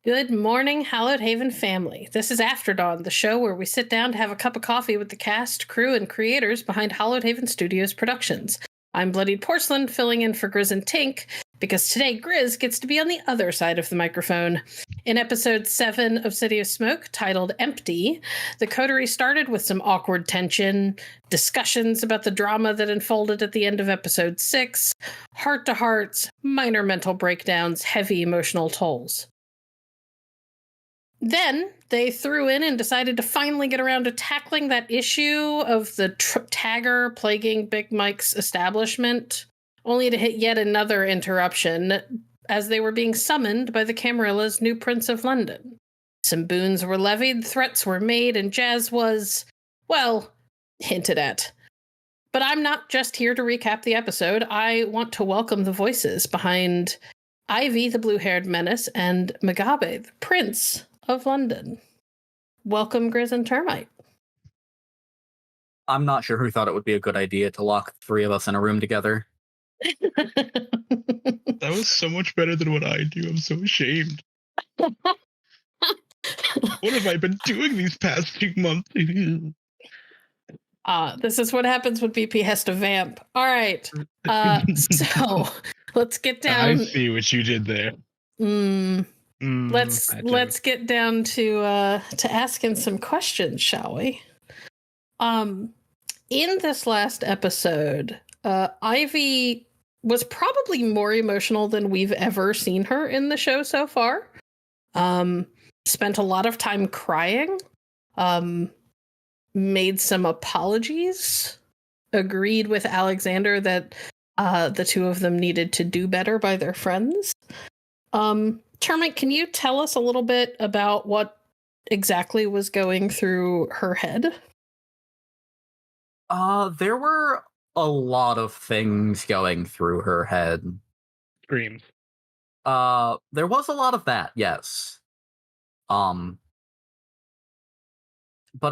Good morning, Hallowed Haven family. This is After Dawn, the show where we sit down to have a cup of coffee with the cast, crew, and creators behind Hallowed Haven Studios productions. I'm Bloodied Porcelain, filling in for Grizz and Tink, because today Grizz gets to be on the other side of the microphone. In episode 7 of City of Smoke, titled Empty, the coterie started with some awkward tension, discussions about the drama that unfolded at the end of episode 6, heart-to-hearts, minor mental breakdowns, heavy emotional tolls. Then they threw in and decided to finally get around to tackling that issue of the tagger plaguing Big Mike's establishment, only to hit yet another interruption as they were being summoned by the Camarilla's new Prince of London. Some boons were levied, threats were made, and Jazz was, well, hinted at. But I'm not just here to recap the episode. I want to welcome the voices behind Ivy, the blue-haired menace, and Megabe, the Prince of London. Welcome, Grizz and Termite. I'm not sure who thought it would be a good idea to lock the three of us in a room together. That was so much better than what I do. I'm so ashamed. What have I been doing these past 2 months? This is what happens when BP has to vamp. All right. So let's get down. I see what you did there. Let's get down to asking some questions, shall we? In this last episode, Ivy was probably more emotional than we've ever seen her in the show so far. Spent a lot of time crying. Made some apologies. Agreed with Alexander that the two of them needed to do better by their friends. Termite, can you tell us a little bit about what exactly was going through her head? There were a lot of things going through her head. Screams. There was a lot of that, yes. But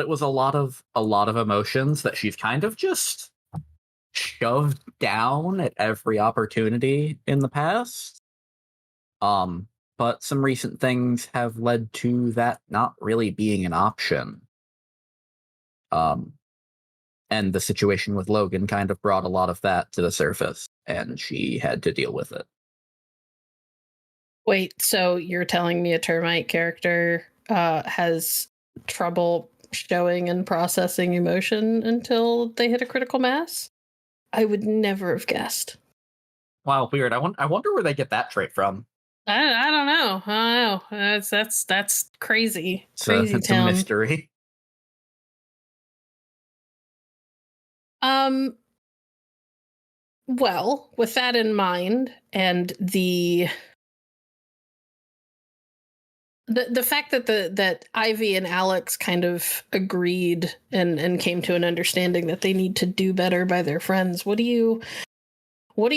it was a lot of emotions that she's kind of just shoved down at every opportunity in the past. But some recent things have led to that not really being an option. And the situation with Logan kind of brought a lot of that to the surface, and she had to deal with it. Wait, so you're telling me a Termite character has trouble showing and processing emotion until they hit a critical mass? I would never have guessed. Wow, weird. I wonder where they get that trait from. I don't know. That's crazy. Crazy It's town. a mystery. Well, with that in mind, and the fact that Ivy and Alex kind of agreed and came to an understanding that they need to do better by their friends, what do you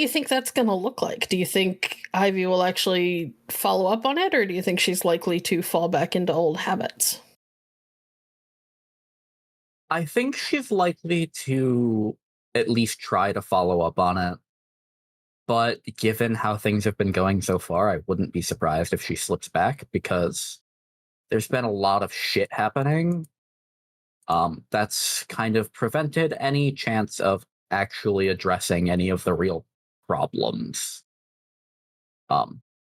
think that's going to look like? Do you think Ivy will actually follow up on it, or do you think she's likely to fall back into old habits? I think she's likely to at least try to follow up on it. But given how things have been going so far, I wouldn't be surprised if she slips back, because there's been a lot of shit happening. That's kind of prevented any chance of actually addressing any of the real problems.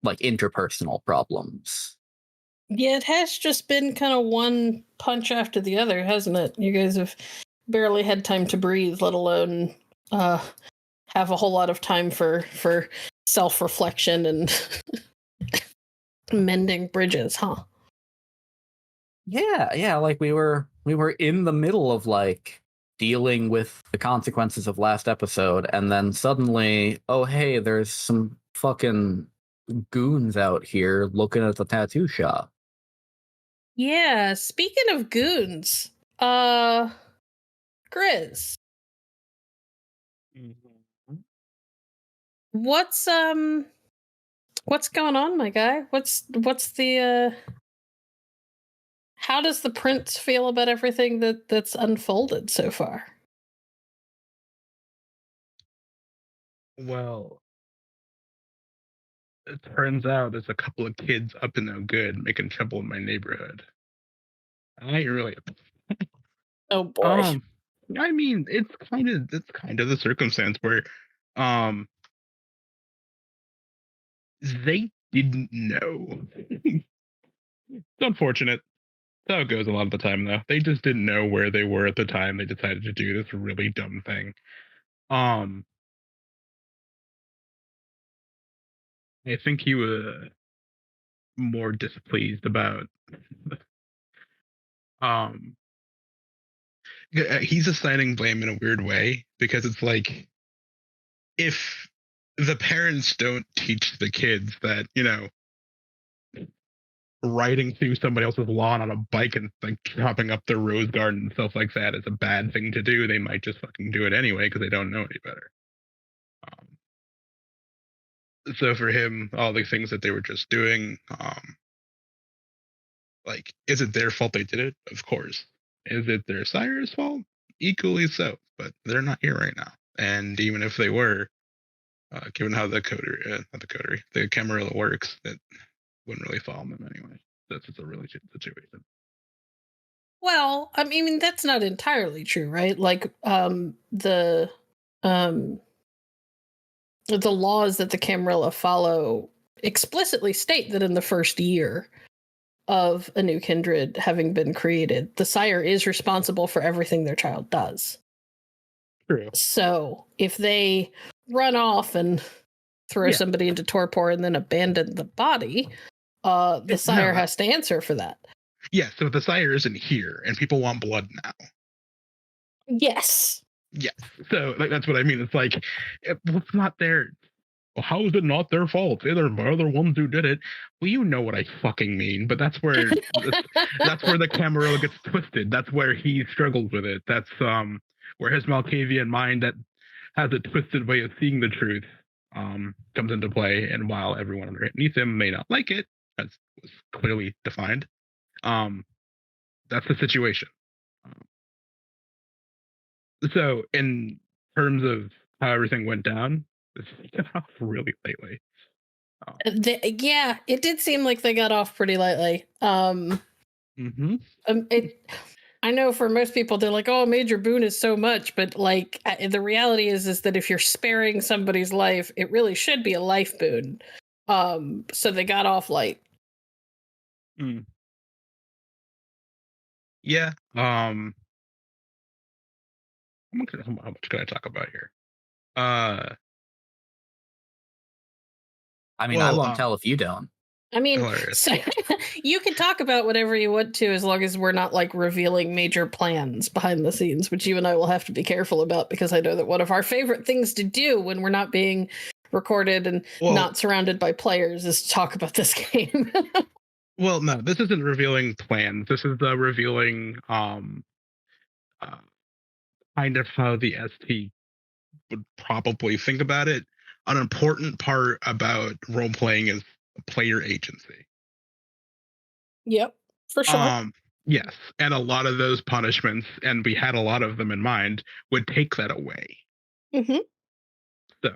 Like interpersonal problems. Yeah, it has just been kind of one punch after the other, hasn't it? You guys have barely had time to breathe, let alone have a whole lot of time for self-reflection and mending bridges, huh? Yeah, like we were in the middle of like dealing with the consequences of last episode, and then suddenly, oh hey, there's some fucking goons out here looking at the tattoo shop. Yeah, speaking of goons, Grizz. Mm-hmm. What's going on, my guy? What's the how does the prince feel about everything that's unfolded so far? Well, it turns out there's a couple of kids up to no good making trouble in my neighborhood. I ain't really. Oh boy. I mean, it's kind of the circumstance where, um, they didn't know. It's unfortunate. That's how it goes a lot of the time, though. They just didn't know where they were at the time. They decided to do this really dumb thing. Um, I think he was more displeased about. Um, he's assigning blame in a weird way because it's like if the parents don't teach the kids that riding through somebody else's lawn on a bike and like chopping up their rose garden and stuff like that is a bad thing to do, they might just fucking do it anyway because they don't know any better. So for him, all the things that they were just doing, like, is it their fault they did it? Of course. Is it their sire's fault? Equally so. But they're not here right now. And even if they were, given how the the Camarilla works, it wouldn't really fall on them anyway. That's just a really shit situation. Well, I mean that's not entirely true, right? Like the laws that the Camarilla follow explicitly state that in the first year of a new kindred having been created, the sire is responsible for everything their child does. True. So if they run off and throw somebody into torpor and then abandon the body, the sire has to answer for that. Yeah, so the sire isn't here, and people want blood now. Yes. Yes. So like, that's what I mean. It's like, it's not their. Well, how is it not their fault? They're the ones who did it. Well, you know what I fucking mean. But that's where the Camarilla gets twisted. That's where he struggles with it. That's where his Malkavian mind that has a twisted way of seeing the truth comes into play. And while everyone underneath him may not like it, as was clearly defined, that's the situation. So in terms of how everything went down, this got off really lately. Yeah, it did seem like they got off pretty lightly. I know for most people they're like, "Oh, Major Boon is so much," but like the reality is that if you're sparing somebody's life, it really should be a life boon. So they got off light. Yeah. How much can I talk about here? I mean, I won't tell if you don't. I mean, so, you can talk about whatever you want to as long as we're not like revealing major plans behind the scenes, which you and I will have to be careful about because I know that one of our favorite things to do when we're not being recorded and not surrounded by players is to talk about this game. Well, no, this isn't revealing plans. This is revealing kind of how the ST would probably think about it. An important part about role playing is player agency. Yep, for sure. Yes, and a lot of those punishments, and we had a lot of them in mind, would take that away. Mm-hmm. So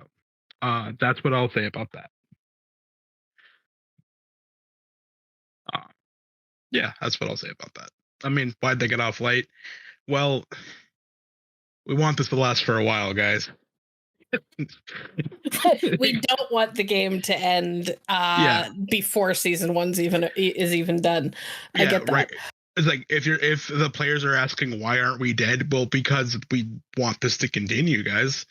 that's what I'll say about that. Yeah, that's what I'll say about that. I mean, why'd they get off late? Well, we want this to last for a while, guys. We don't want the game to end before season one's is even done. I get that. Right. It's like if the players are asking why aren't we dead? Well, because we want this to continue, guys.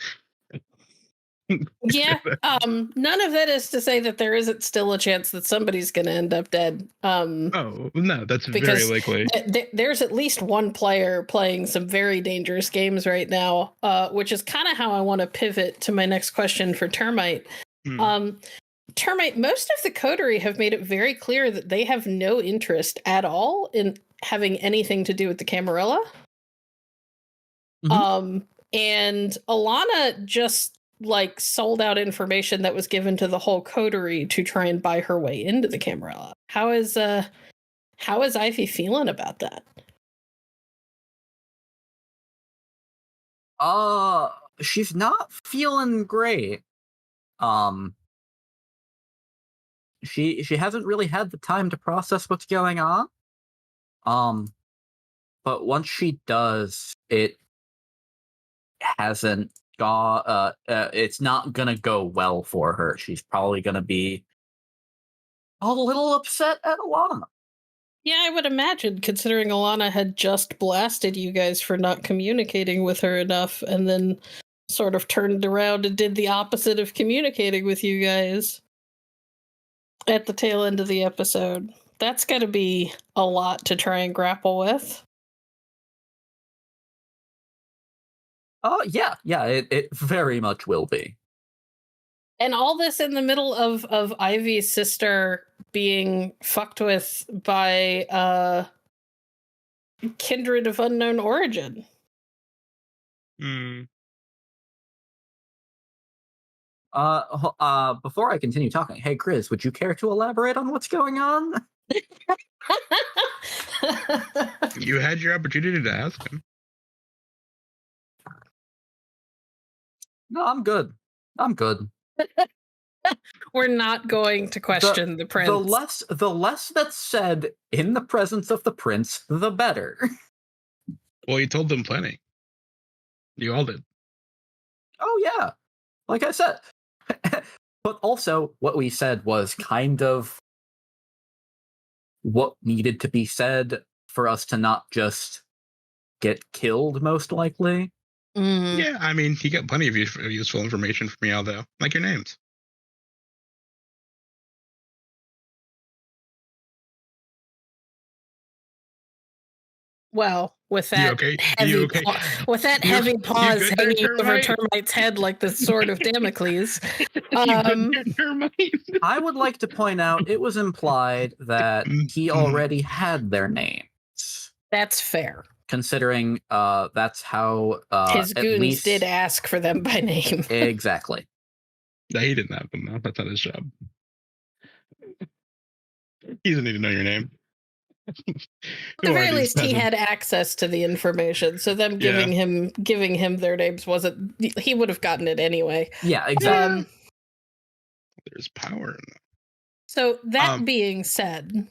Yeah. None of that is to say that there isn't still a chance that somebody's going to end up dead. Oh no, that's very likely. There's at least one player playing some very dangerous games right now, which is kind of how I want to pivot to my next question for Termite. Termite, most of the coterie have made it very clear that they have no interest at all in having anything to do with the Camarilla. Mm-hmm. And Alana just like sold out information that was given to the whole coterie to try and buy her way into the Camarilla. How is Ivy feeling about that? She's not feeling great. she hasn't really had the time to process what's going on. But once she does, it hasn't it's not gonna go well for her. She's probably gonna be a little upset at Alana. Yeah, I would imagine, considering Alana had just blasted you guys for not communicating with her enough, and then sort of turned around and did the opposite of communicating with you guys at the tail end of the episode. That's gotta be a lot to try and grapple with. Oh, yeah, it very much will be. And all this in the middle of Ivy's sister being fucked with by kindred of unknown origin. Mm. Before I continue talking, hey, Grizz, would you care to elaborate on what's going on? You had your opportunity to ask him. No, I'm good. We're not going to question the prince. The less that's said in the presence of the prince, the better. Well, you told them plenty. You all did. Oh, yeah. Like I said. But also, what we said was kind of what needed to be said for us to not just get killed, most likely. Mm. Yeah, I mean, he got plenty of useful information from y'all, though. Like your names. Well, with You that okay? heavy, You okay? with that You- heavy you pause good there, hanging over Termite? Termite's head like the sword of Damocles. You good there, Termite? I would like to point out it was implied that he already had their names. That's fair. Considering that's how his goons did ask for them by name. Exactly. No, he didn't have them, though. That's not his job. He doesn't need to know your name. At the very least, he had access to the information, so them giving him their names wasn't. He would have gotten it anyway. Yeah, exactly. There's power in that. So that being said,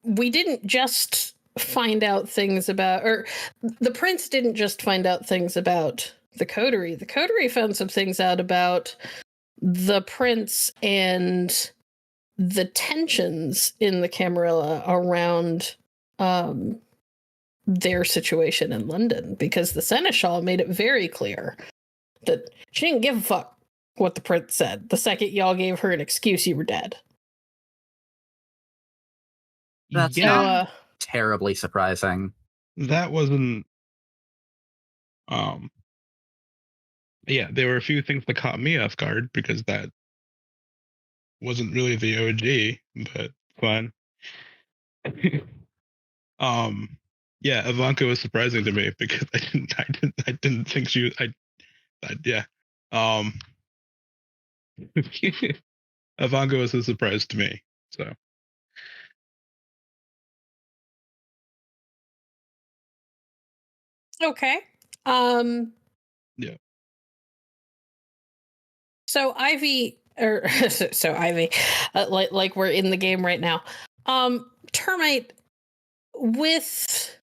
we didn't just find out things about, or the prince didn't just find out things about the coterie. The coterie found some things out about the prince and the tensions in the Camarilla around their situation in London, because the seneschal made it very clear that she didn't give a fuck what the prince said. The second y'all gave her an excuse, you were dead. That's not terribly surprising. That wasn't. Yeah, there were a few things that caught me off guard because that wasn't really the OG, but fine. Yeah, Ivanka was surprising to me because I didn't think she was. Yeah. Ivanka was a surprise to me. So. Okay. Yeah. So Ivy, like we're in the game right now. Termite, with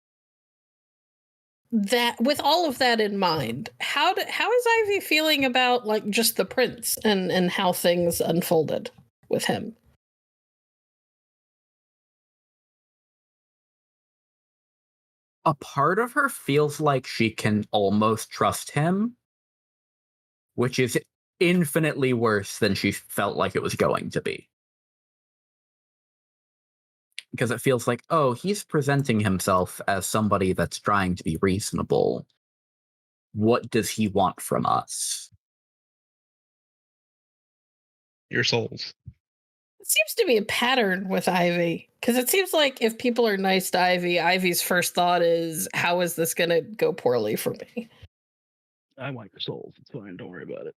all of that in mind, how is Ivy feeling about like just the prince and how things unfolded with him? A part of her feels like she can almost trust him, which is infinitely worse than she felt like it was going to be. Because it feels like, oh, he's presenting himself as somebody that's trying to be reasonable. What does he want from us? Your souls. It seems to be a pattern with Ivy, because it seems like if people are nice to Ivy, Ivy's first thought is, how is this going to go poorly for me? I want your souls. It's fine. Don't worry about it.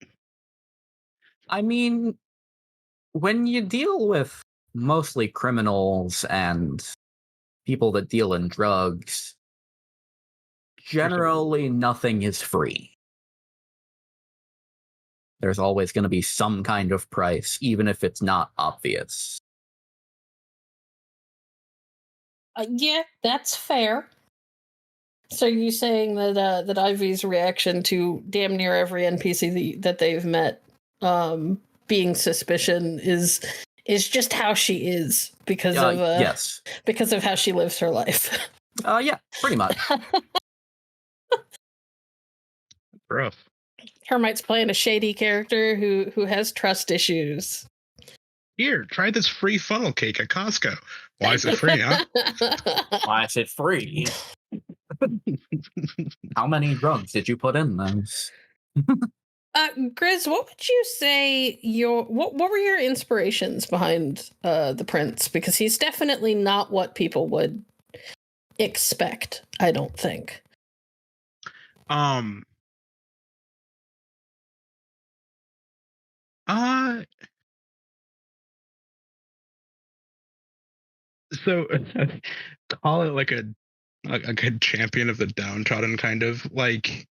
I mean, when you deal with mostly criminals and people that deal in drugs, generally nothing is free. there's always going to be some kind of price, even if it's not obvious. Yeah, that's fair. So you saying that that Ivy's reaction to damn near every NPC that they've met, being suspicion is just how she is because of yes, because of how she lives her life. Yeah, pretty much. Rough. Termite's playing a shady character who has trust issues. Here, try this free funnel cake at Costco. Why is it free, huh? Why is it free? How many drugs did you put in those? Grizz, what would you say what were your inspirations behind the prince? Because he's definitely not what people would expect, I don't think. So call it like a good champion of the downtrodden, kind of like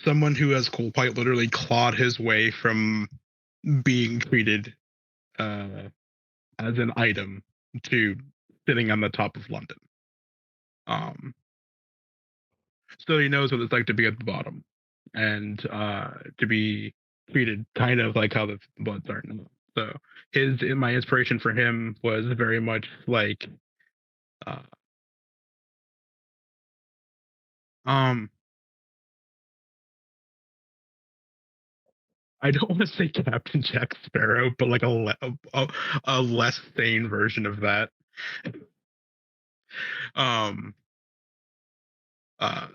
someone who has quite literally clawed his way from being treated as an item to sitting on the top of London. So he knows what it's like to be at the bottom and to be treated kind of like how the Bloods are now. So my inspiration for him was very much like I don't want to say Captain Jack Sparrow, but like a less sane version of that.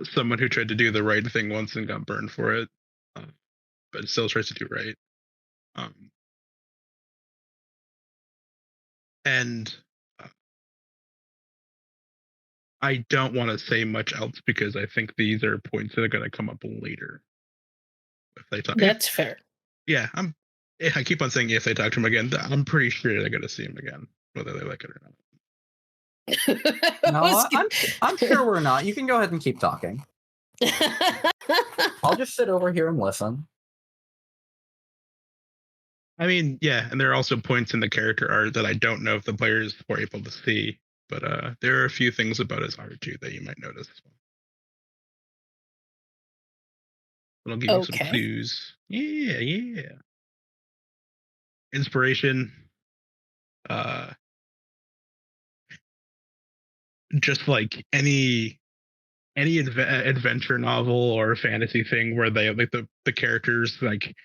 Someone who tried to do the right thing once and got burned for it, but still tries to do right. And I don't want to say much else because I think these are points that are going to come up later. If they talk, that's fair. Yeah, I keep on saying if they talk to him again, I'm pretty sure they're going to see him again, whether they like it or not. No, I'm sure we're not. You can go ahead and keep talking. I'll just sit over here and listen. I mean, yeah, and there are also points in the character art that I don't know if the players were able to see, but there are a few things about his art too that you might notice. It'll give you some clues. Yeah. Inspiration. Just like any adventure novel or fantasy thing where they like the characters like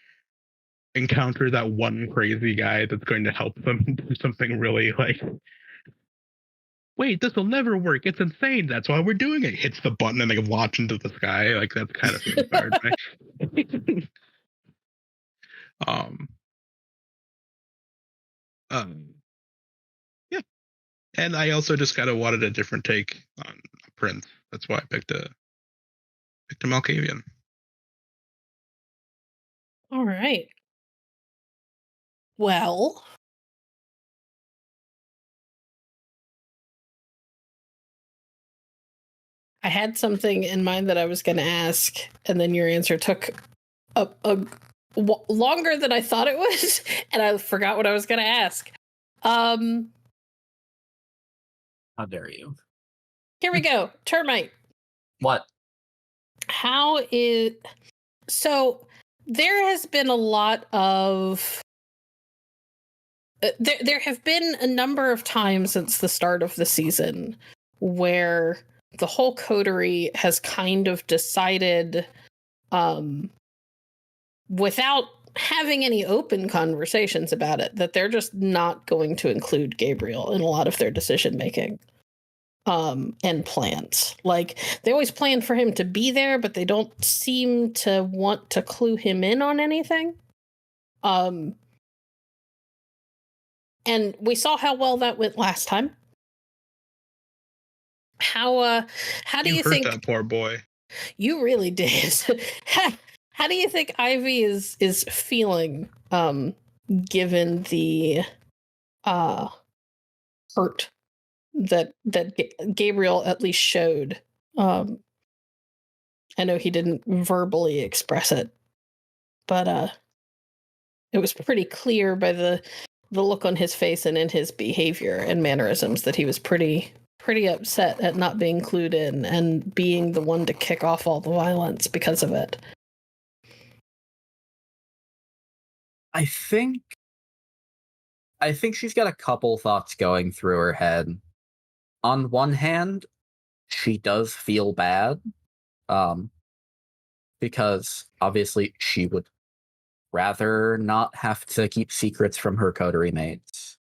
encounter that one crazy guy that's going to help them do something really like, wait, this will never work, it's insane, that's why we're doing it, hits the button and they launch into the sky. Like that's kind of inspired by yeah. And I also just kind of wanted a different take on Prince. That's why I picked a Malkavian. All right. Well, I had something in mind that I was going to ask, and then your answer took a longer than I thought it was, and I forgot what I was going to ask. How dare you? Here we go. Termite. What? So there has been a lot of there have been a number of times since the start of the season where the whole coterie has kind of decided, without having any open conversations about it, that they're just not going to include Gabriel in a lot of their decision making and plans. Like, they always plan for him to be there, but they don't seem to want to clue him in on anything. And we saw how well that went last time. How do you think that poor boy? You really did. How do you think Ivy is feeling, given the hurt that Gabriel at least showed I know he didn't verbally express it, but it was pretty clear by the look on his face and in his behavior and mannerisms that he was pretty upset at not being clued in and being the one to kick off all the violence because of it. I think she's got a couple thoughts going through her head. On one hand, she does feel bad, because obviously she would rather not have to keep secrets from her coterie mates.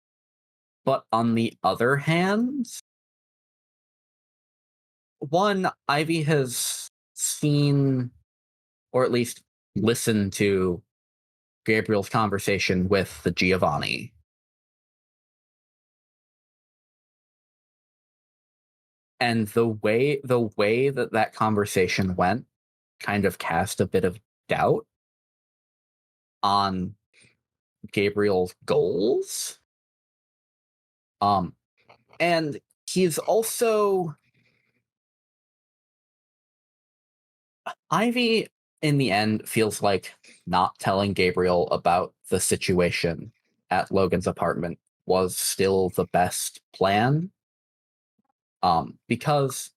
But on the other hand, one, Ivy has seen, or at least listened to, Gabriel's conversation with the Giovanni. And the way that conversation went kind of cast a bit of doubt on Gabriel's goals. And he's also, Ivy in the end feels like not telling Gabriel about the situation at Logan's apartment was still the best plan. Because,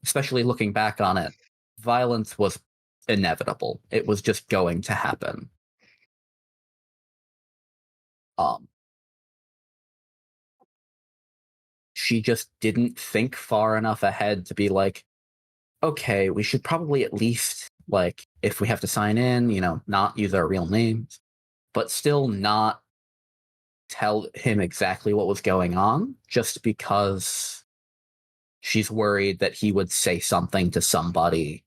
especially looking back on it, violence was inevitable. It was just going to happen. She just didn't think far enough ahead to be like, okay, we should probably at least, like, if we have to sign in, not use our real names, but still not tell him exactly what was going on, just because she's worried that he would say something to somebody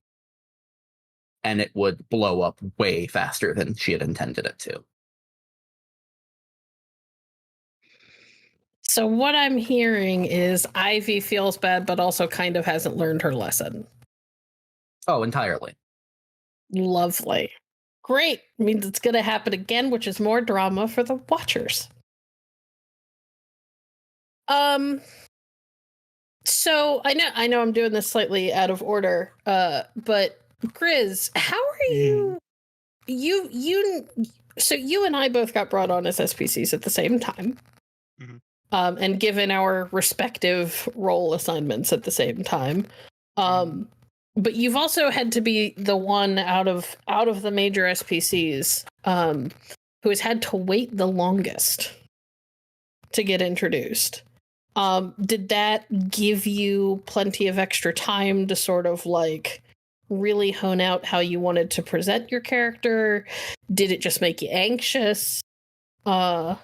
and it would blow up way faster than she had intended it to. So what I'm hearing is Ivy feels bad, but also kind of hasn't learned her lesson. Oh, entirely. Lovely. Great. Means it's going to happen again, which is more drama for the watchers. So I know I'm doing this slightly out of order, but Grizz, how are you? So you and I both got brought on as SPCs at the same time. Mm-hmm. And given our respective role assignments at the same time. But you've also had to be the one out of the major SPCs who has had to wait the longest to get introduced. Did that give you plenty of extra time to sort of like really hone out how you wanted to present your character? Did it just make you anxious? Right.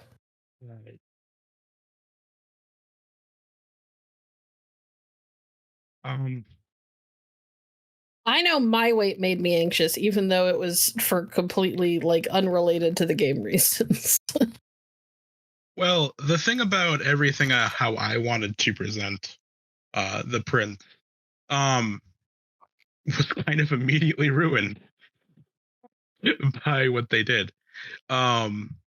I know my weight made me anxious, even though it was for completely like unrelated to the game reasons. Well, the thing about everything how I wanted to present the prince was kind of immediately ruined by what they did.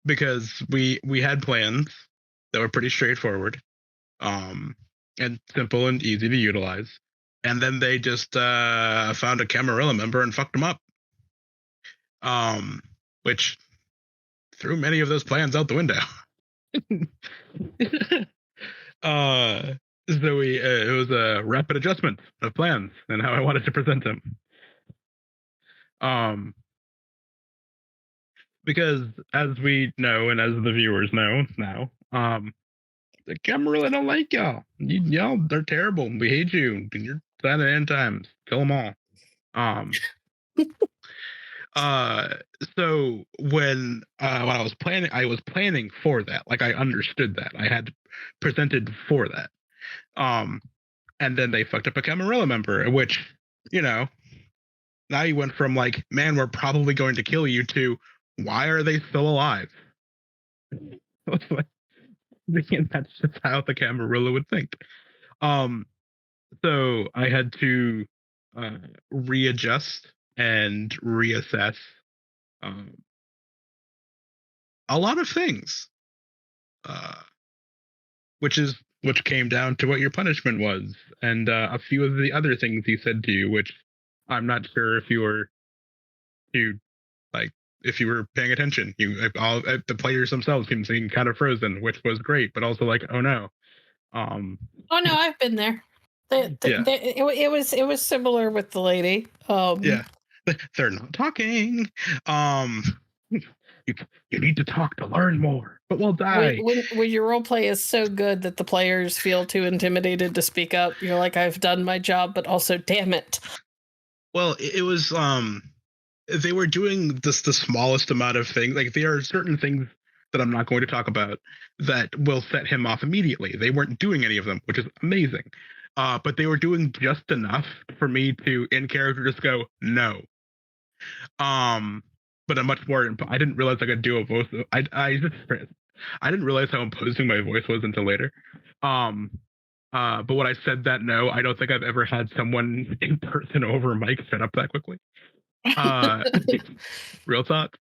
Because we had plans that were pretty straightforward, and simple and easy to utilize. And then they just found a Camarilla member and fucked them up. Which threw many of those plans out the window. So it was a rapid adjustment of plans and how I wanted to present them. Because as we know, and as the viewers know now, the Camarilla don't like y'all. Y'all, they're terrible. We hate you. You're sad at end times. Kill them all. So when I was planning for that. Like I understood that. I had presented for that. And then they fucked up a Camarilla member, which, now you went from like, man, we're probably going to kill you to why are they still alive? That's just how the Camarilla would think. So I had to readjust and reassess a lot of things, which came down to what your punishment was, and a few of the other things he said to you, which I'm not sure if you were if you were paying attention. The players themselves seemed kind of frozen, which was great, but also like, oh no. Oh no, I've been there. Yeah. It was similar with the lady. Yeah, they're not talking. You need to talk to learn more, but we'll die. When your role play is so good that the players feel too intimidated to speak up, you're like, I've done my job, but also, damn it. Well, it was they were doing the smallest amount of things. Like, there are certain things that I'm not going to talk about that will set him off immediately. They weren't doing any of them, which is amazing. But they were doing just enough for me to, in character, just go, no. But a much more, I didn't realize I could do a voice. I didn't realize how imposing my voice was until later. But when I said that no, I don't think I've ever had someone in person over a mic shut up that quickly. Real talk.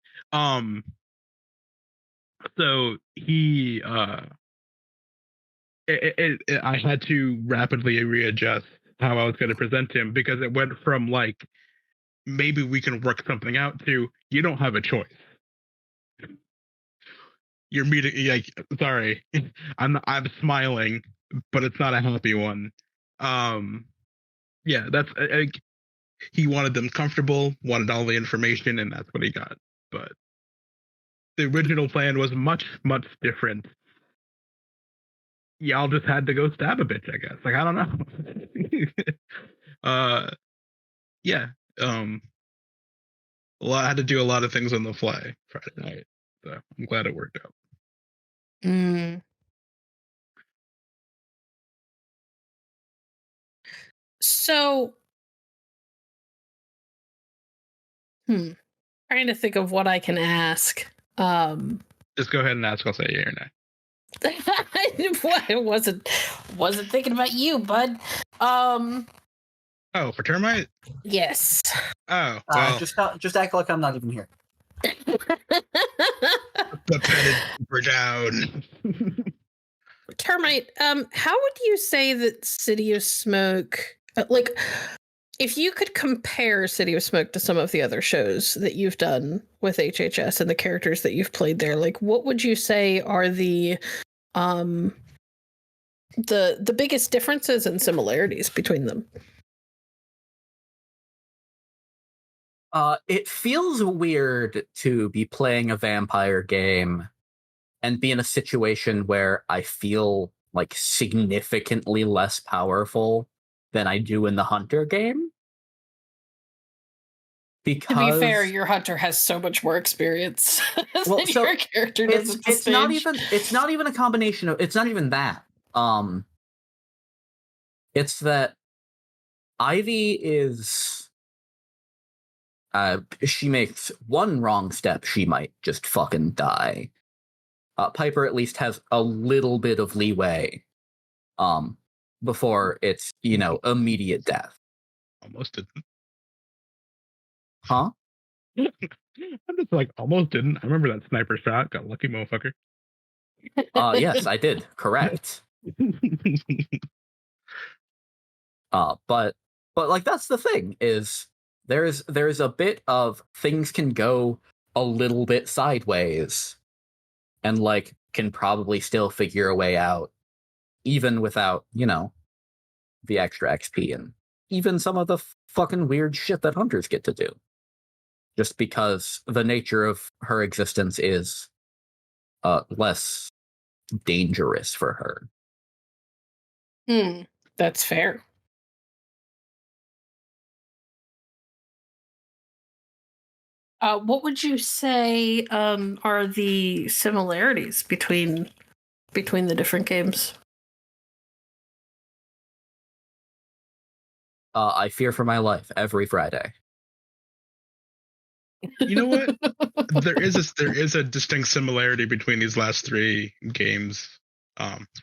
So he, I had to rapidly readjust how I was going to present him, because it went from like, maybe we can work something out, to, you don't have a choice. You're meeting, like, sorry, I'm smiling, but it's not a happy one. Yeah, that's he wanted them comfortable, wanted all the information, and that's what he got. But the original plan was much, much different. Y'all just had to go stab a bitch, I guess. Like, I don't know. Yeah. I had to do a lot of things on the fly Friday night, so I'm glad it worked out. So, trying to think of what I can ask. Just go ahead and ask. I'll say yeah or no. I wasn't thinking about you, bud. Oh, for Termite? Yes. Oh, well. Just act like I'm not even here. The petted super down. Termite, how would you say that City of Smoke, like, if you could compare City of Smoke to some of the other shows that you've done with HHS and the characters that you've played there, like, what would you say are the biggest differences and similarities between them? It feels weird to be playing a vampire game and be in a situation where I feel like significantly less powerful than I do in the hunter game. Because, to be fair, your hunter has so much more experience than your character does at the stage. It's not even a combination of. It's not even that. It's that Ivy is. She makes one wrong step, she might just fucking die. Piper at least has a little bit of leeway before it's, immediate death. Almost didn't. Huh? I'm just like, almost didn't. I remember that sniper shot. Got lucky, motherfucker. Yes, I did. Correct. But like, that's the thing, is there's a bit of things can go a little bit sideways and like can probably still figure a way out even without, the extra XP and even some of the fucking weird shit that hunters get to do. Just because the nature of her existence is less dangerous for her. That's fair. What would you say are the similarities between the different games? I fear for my life every Friday. You know what? there is a distinct similarity between these last three games.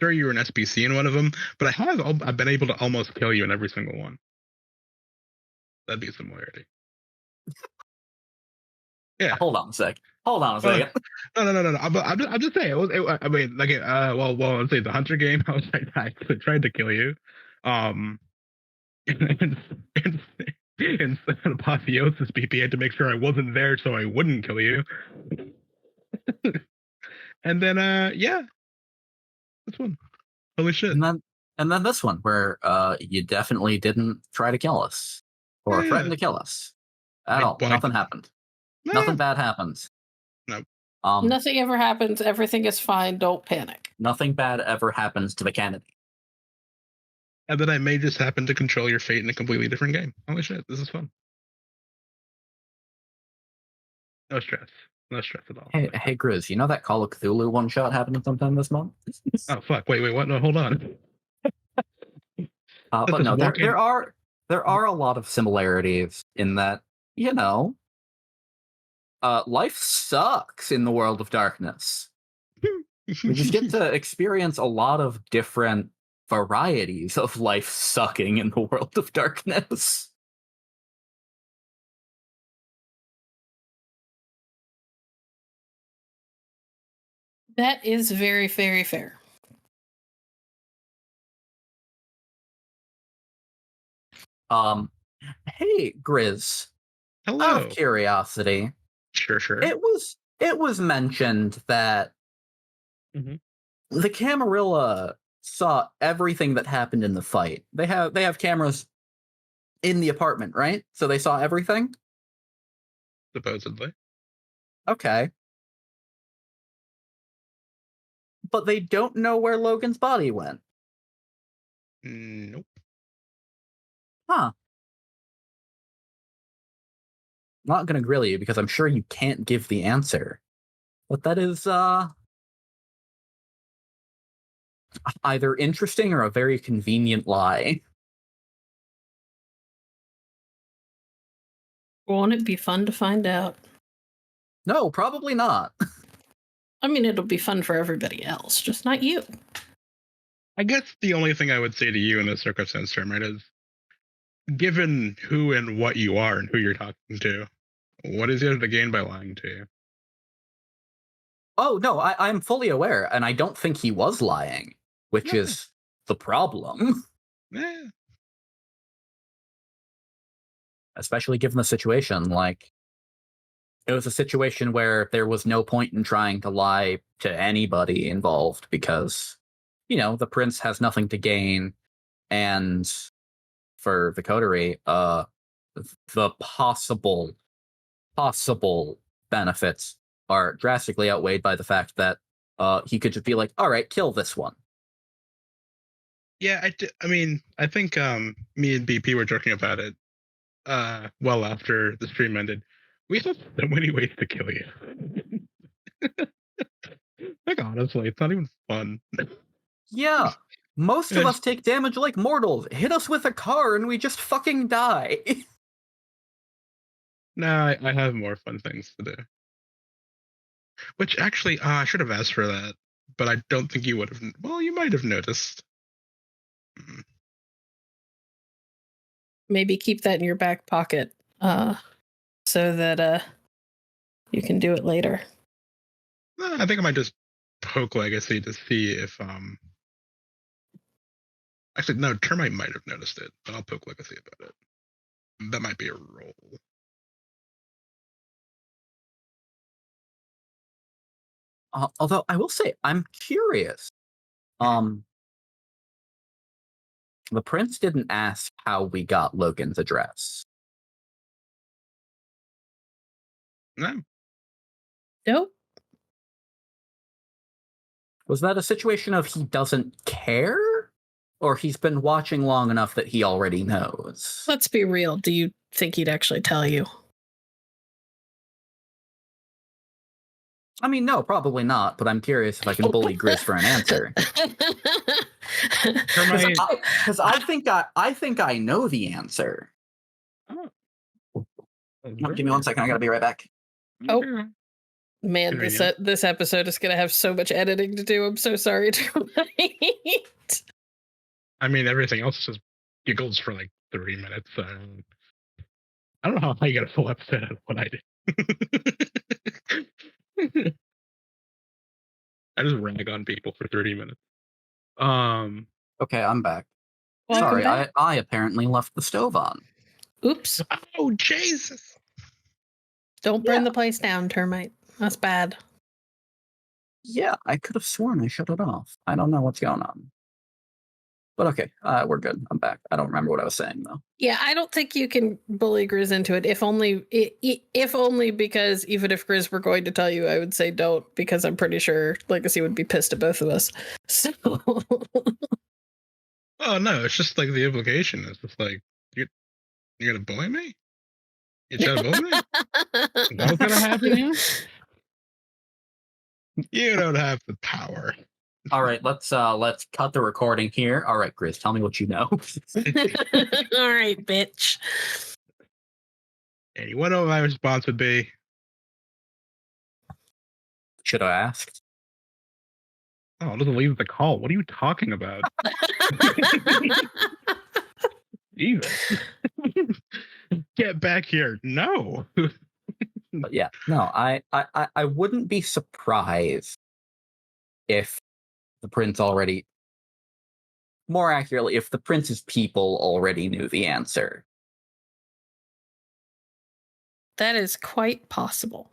Sure, you were an SBC in one of them, but I've been able to almost kill you in every single one. That'd be a similarity. Yeah. Hold on a second. No. I'm just saying. Let's say the hunter game. I actually tried to kill you. Instead of apotheosis, BP had to make sure I wasn't there so I wouldn't kill you. And then, yeah, this one. Holy shit. And then this one, where you definitely didn't try to kill us or Yeah. threaten to kill us at all. Well, Nothing happened. Nothing bad happened. No. Nothing ever happens. Everything is fine. Don't panic. Nothing bad ever happens to the candidate. And then I may just happen to control your fate in a completely different game. Holy shit, this is fun. No stress. No stress at all. Hey, Grizz, you know that Call of Cthulhu one-shot happening sometime this month? Oh, fuck. Wait, what? No, hold on. But no, there are a lot of similarities in that, life sucks in the world of darkness. We just get to experience a lot of different varieties of life sucking in the world of darkness. That is very, very fair. Hey, Grizz. Hello. Out of curiosity, Sure. it was mentioned that the Camarilla saw everything that happened in the fight. They have cameras in the apartment, right? So they saw everything? Supposedly. Okay. But they don't know where Logan's body went. Nope. Huh. Not gonna grill you because I'm sure you can't give the answer. But that is either interesting or a very convenient lie. Won't it be fun to find out? No, probably not. I mean, it'll be fun for everybody else, just not you. I guess the only thing I would say to you in this circumstance, Termite, is given who and what you are and who you're talking to, what is there to gain by lying to you? Oh, no, I'm fully aware, and I don't think he was lying, which is the problem. Yeah. Especially given the situation, like, it was a situation where there was no point in trying to lie to anybody involved because, the prince has nothing to gain, and for the coterie, the possible benefits are drastically outweighed by the fact that he could just be like, all right, kill this one. Yeah, I think me and BP were joking about it well after the stream ended. We have so many ways to kill you. Like, honestly, it's not even fun. Yeah, most of us take damage like mortals. Hit us with a car and we just fucking die. Nah, I have more fun things to do. Which actually, I should have asked for that, but I don't think you would have. Well, you might have noticed. Maybe keep that in your back pocket so that you can do it later. I think I might just poke Legacy to see if actually no, Termite might have noticed it, but I'll poke Legacy about it. That might be a roll. Although I will say, I'm curious. The prince didn't ask how we got Logan's address. No. Nope. Was that a situation of he doesn't care? Or he's been watching long enough that he already knows? Let's be real. Do you think he'd actually tell you? I mean, no, probably not, but I'm curious if I can bully Grizz for an answer. Because I think I know the answer. Give me 1 second, I gotta be right back. Oh. Man, this episode is going to have so much editing to do. I'm so sorry, Termite. I mean, everything else just giggles for like 30 minutes. I don't know how you get a full episode out of what I did. I just rag on people for 30 minutes. Okay, I'm back. Welcome Sorry, back. I apparently left the stove on. Oops. Oh, Jesus. Don't burn the place down, Termite. That's bad. Yeah, I could have sworn I shut it off. I don't know what's going on. But okay, we're good. I'm back. I don't remember what I was saying, though. Yeah, I don't think you can bully Grizz into it. If only because even if Grizz were going to tell you, I would say don't, because I'm pretty sure Legacy would be pissed at both of us. So Oh, no, it's just like the implication is just like, you're going to bully me? You trying to bully me? What's going to happen here? You don't have the power. All right, let's cut the recording here. All right, Grizz, tell me what you know. all right, bitch. And what my response would be? Should I asked? Oh, it doesn't leave the call. What are you talking about? Jesus. Get back here. No. But yeah, no, I wouldn't be surprised if the prince already, more accurately, if the prince's people already knew the answer. That is quite possible.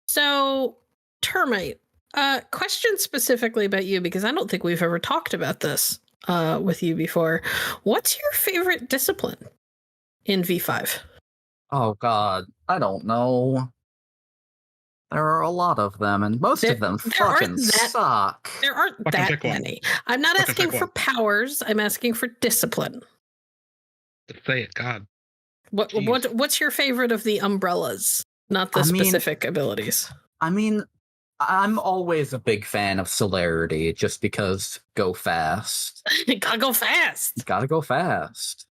So, Termite, question specifically about you, because I don't think we've ever talked about this with you before. What's your favorite discipline in V5? Oh God, I don't know. There are a lot of them, and most of them fucking suck. There aren't that many. I'm not asking for powers. I'm asking for discipline. Just say it, God. What's your favorite of the umbrellas? Not the specific abilities. I mean, I'm always a big fan of celerity, just because go fast. Gotta go fast. Gotta go fast.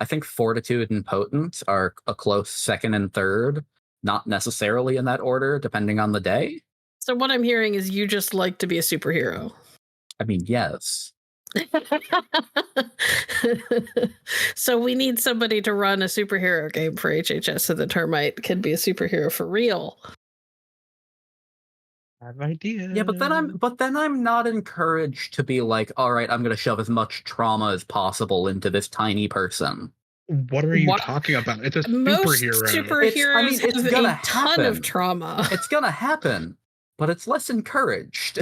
I think fortitude and potent are a close second and third, not necessarily in that order, depending on the day. So what I'm hearing is you just like to be a superhero. I mean, yes. So we need somebody to run a superhero game for HHS so the Termite can be a superhero for real. I have ideas. Yeah, but then I'm not encouraged to be like, all right, I'm going to shove as much trauma as possible into this tiny person. What are you talking about? It's a superhero. Most superheroes have a ton of trauma. It's gonna happen, but it's less encouraged.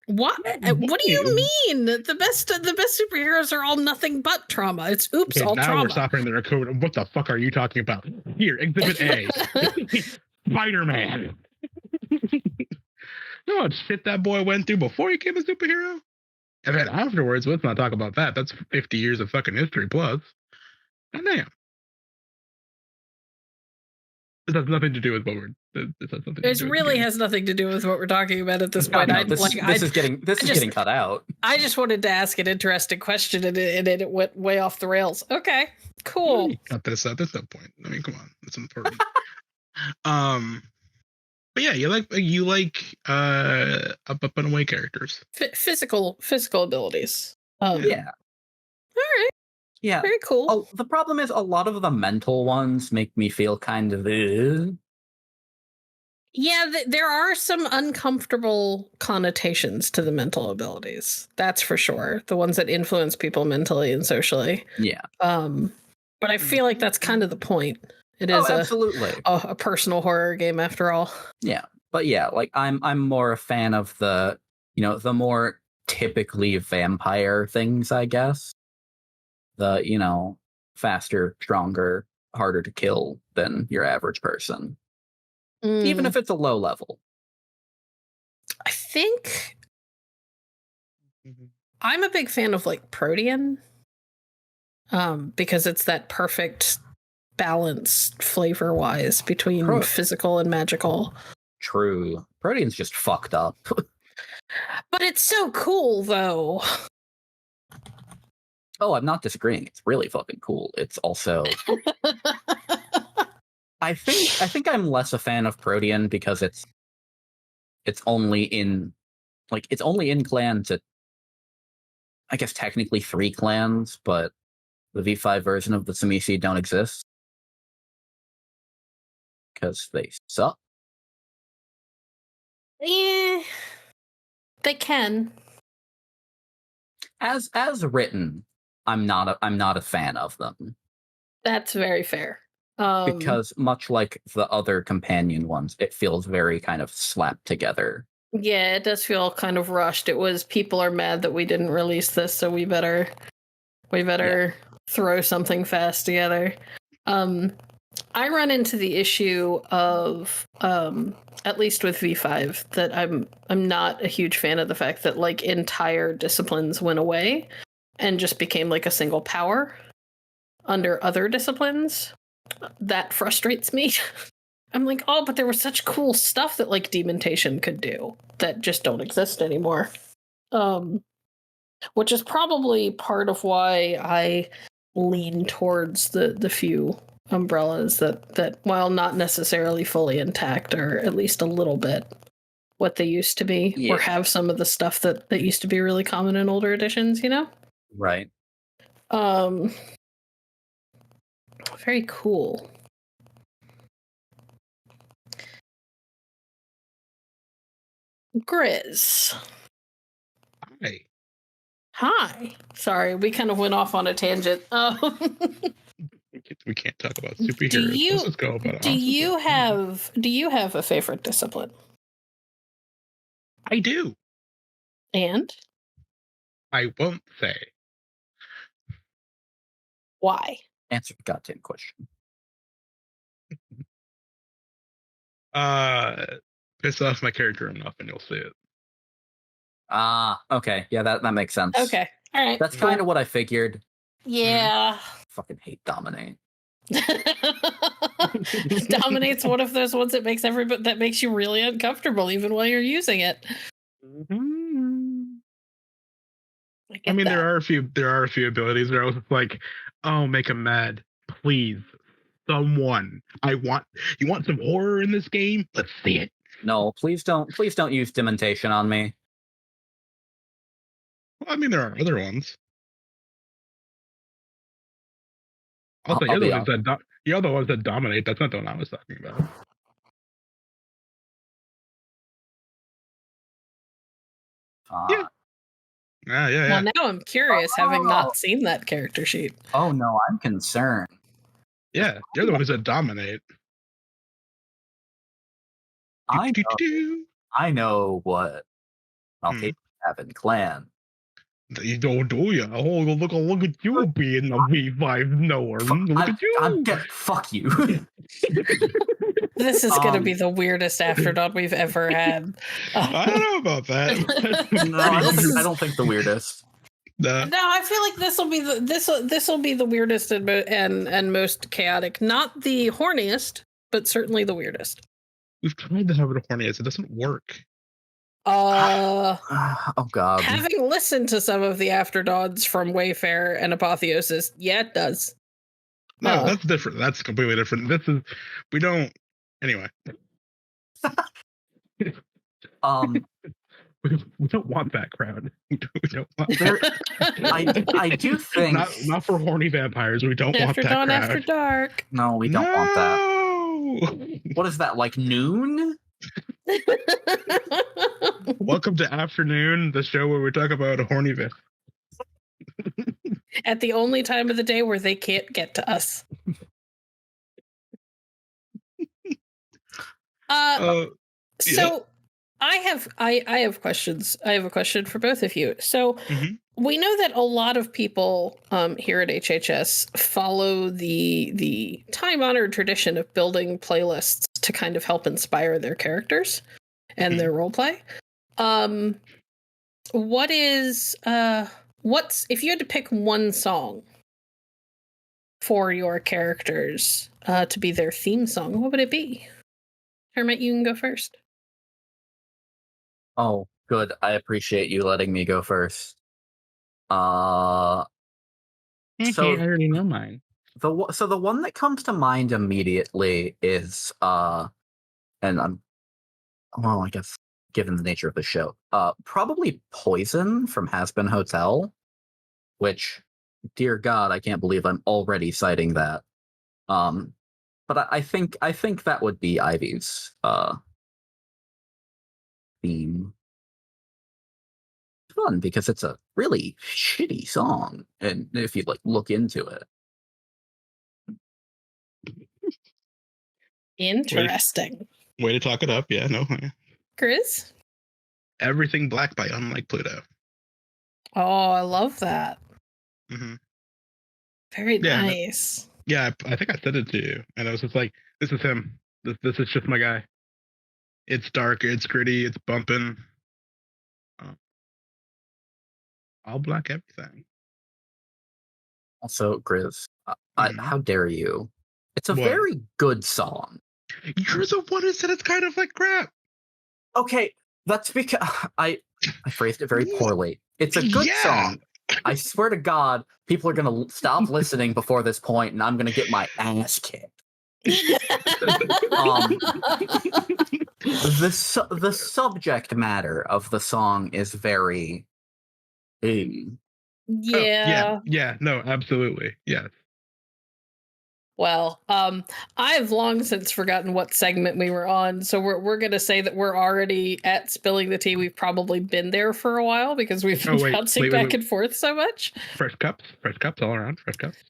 What? What do you mean? The best superheroes are all nothing but trauma. It's oops, all now trauma. We're stopping the record. What the fuck are you talking about? Here, Exhibit A, Spider-Man. No, it's shit that boy went through before he became a superhero. And then afterwards, let's not talk about that. That's 50 years of fucking history plus. And damn. This has nothing to do with what we're. It really has nothing to do with what we're talking about at this point. No, this is getting cut out. I just wanted to ask an interesting question, and it went way off the rails. Okay, cool. Cut this out. That's no point. I mean, come on, that's important. But yeah, you like up and away characters. Physical abilities. Yeah. All right. Yeah. Very cool. Oh, the problem is a lot of the mental ones make me feel kind of. Yeah, there are some uncomfortable connotations to the mental abilities. That's for sure. The ones that influence people mentally and socially. Yeah. But I feel like that's kind of the point. It is absolutely a personal horror game after all. Yeah. But yeah, like I'm more a fan of the more typically vampire things, I guess. The, faster, stronger, harder to kill than your average person. Even if it's a low level. I think I'm a big fan of like Protean. Because it's that perfect balance flavor-wise between physical and magical. True. Protean's just fucked up. But it's so cool, though. Oh, I'm not disagreeing. It's really fucking cool. It's also... I think I'm less a fan of Protean because it's only in clans at, I guess, technically 3 clans, but the V5 version of the Tsumishi don't exist. Because they suck. Yeah. They can. As written, I'm not a fan of them. That's very fair. Because much like the other companion ones, it feels very kind of slapped together. Yeah, it does feel kind of rushed. It was people are mad that we didn't release this, so we better throw something fast together. I run into the issue of at least with V5 that I'm not a huge fan of the fact that like entire disciplines went away and just became like a single power under other disciplines. That frustrates me. I'm like, oh, but there was such cool stuff that like demontation could do that just don't exist anymore. Which is probably part of why I lean towards the few umbrellas that while not necessarily fully intact are at least a little bit what they used to be, or have some of the stuff that used to be really common in older editions, you know? Right. Very cool. Grizz. Hi. Sorry, we kind of went off on a tangent. We can't talk about superheroes. Let's just go about do you have a favorite discipline? I do. And? I won't say. Why? Answer the goddamn question. Piss off my character enough and you'll see it. Okay. Yeah, that makes sense. Okay. All right. That's kind of what I figured. Yeah. Fucking hate Dominate. Dominate's one of those ones that makes you really uncomfortable even while you're using it. Mm-hmm. I mean, there are a few abilities where I was like, oh, make him mad, please, someone. You want some horror in this game? Let's see it. No, please don't use demontation on me. Well, I mean, there are other ones. Also, you're the ones that dominate. That's not the one I was talking about. Yeah. Well, now I'm curious, having not seen that character sheet. Oh no, I'm concerned. Yeah, you're the ones that dominate. I know what I'll have in clan. You don't, do you? Oh, look at you being a V5 knower. Look at you. Fuck you. This is going to be the weirdest Afterdawn we've ever had. I don't know about that. No, I don't think the weirdest. No, I feel like this will be the weirdest and most chaotic. Not the horniest, but certainly the weirdest. We've tried to have it horniest. It doesn't work. Oh god. Having listened to some of the Afterdawns from Wayfarer and Apotheosis, yeah, it does. No, that's different. That's completely different. We don't. Anyway. We don't want that crowd. We don't want that. I do think not for horny vampires. We don't want that crowd. After dark. No, we don't want that. What is that, like noon? Welcome to Afternoon, the show where we talk about a horny vamp. At the only time of the day where they can't get to us. So I have questions. I have a question for both of you. So we know that a lot of people here at HHS follow the time-honored tradition of building playlists to kind of help inspire their characters and their roleplay. What's if you had to pick one song for your characters to be their theme song, what would it be? Termite, you can go first. Oh, good. I appreciate you letting me go first. I already know mine. The one that comes to mind immediately is and I guess given the nature of the show, probably Poison from Has Been Hotel, which, dear God, I can't believe I'm already citing that. But I think that would be Ivy's theme. fun because it's a really shitty song, and if you like look into it. Interesting. Way to talk it up. Yeah, no. Grizz? Everything Black by Unlike Pluto. Oh, I love that. Mm-hmm. Very Yeah, nice. Yeah, I think I said it to you, and I was just like, "This is him. This is just my guy. It's dark, it's gritty, it's bumping. All black everything." Also, Grizz, Mhm. how dare you? It's a What? very good song. You're the one who said it's kind of like crap. Okay, that's because I phrased it very poorly. It's a good Yeah. song. I swear to God, people are gonna stop listening before this point, and I'm gonna get my ass kicked. The subject matter of the song is very. Yeah. Yeah. No, absolutely. Yes. Well, I've long since forgotten what segment we were on, so we're gonna say that we're already at spilling the tea. We've probably been there for a while because we've been bouncing back and forth so much. Fresh cups all around. Fresh cups.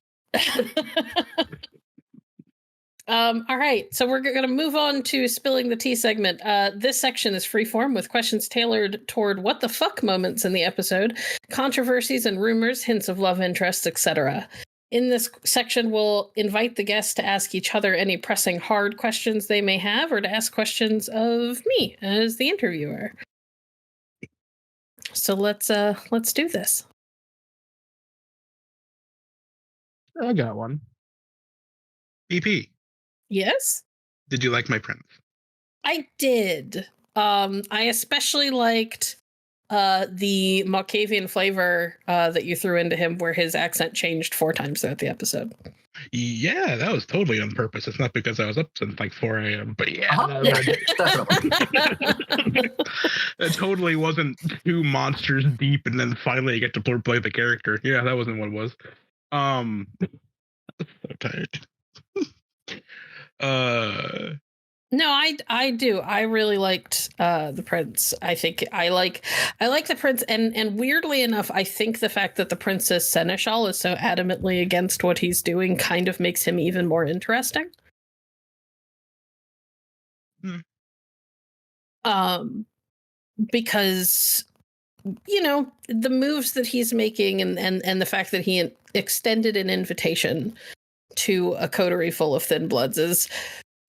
All right, so we're going to move on to spilling the tea segment. This section is freeform with questions tailored toward what the fuck moments in the episode, controversies and rumors, hints of love interest, etc. In this section, we'll invite the guests to ask each other any pressing hard questions they may have, or to ask questions of me as the interviewer. So let's do this. I got one. EP. Yes? Did you like my prince? I did. I especially liked the Malkavian flavor that you threw into him, where his accent changed 4 times throughout the episode. Yeah, that was totally on purpose. It's not because I was up since like 4 a.m. But yeah, it totally wasn't 2 monsters deep, and then finally I get to play the character. Yeah, that wasn't what it was. So tired. No, I do. I really liked the prince. I think I like the prince, and weirdly enough, I think the fact that the Princess Seneschal is so adamantly against what he's doing kind of makes him even more interesting. Because the moves that he's making, and the fact that he extended an invitation to a coterie full of thin bloods is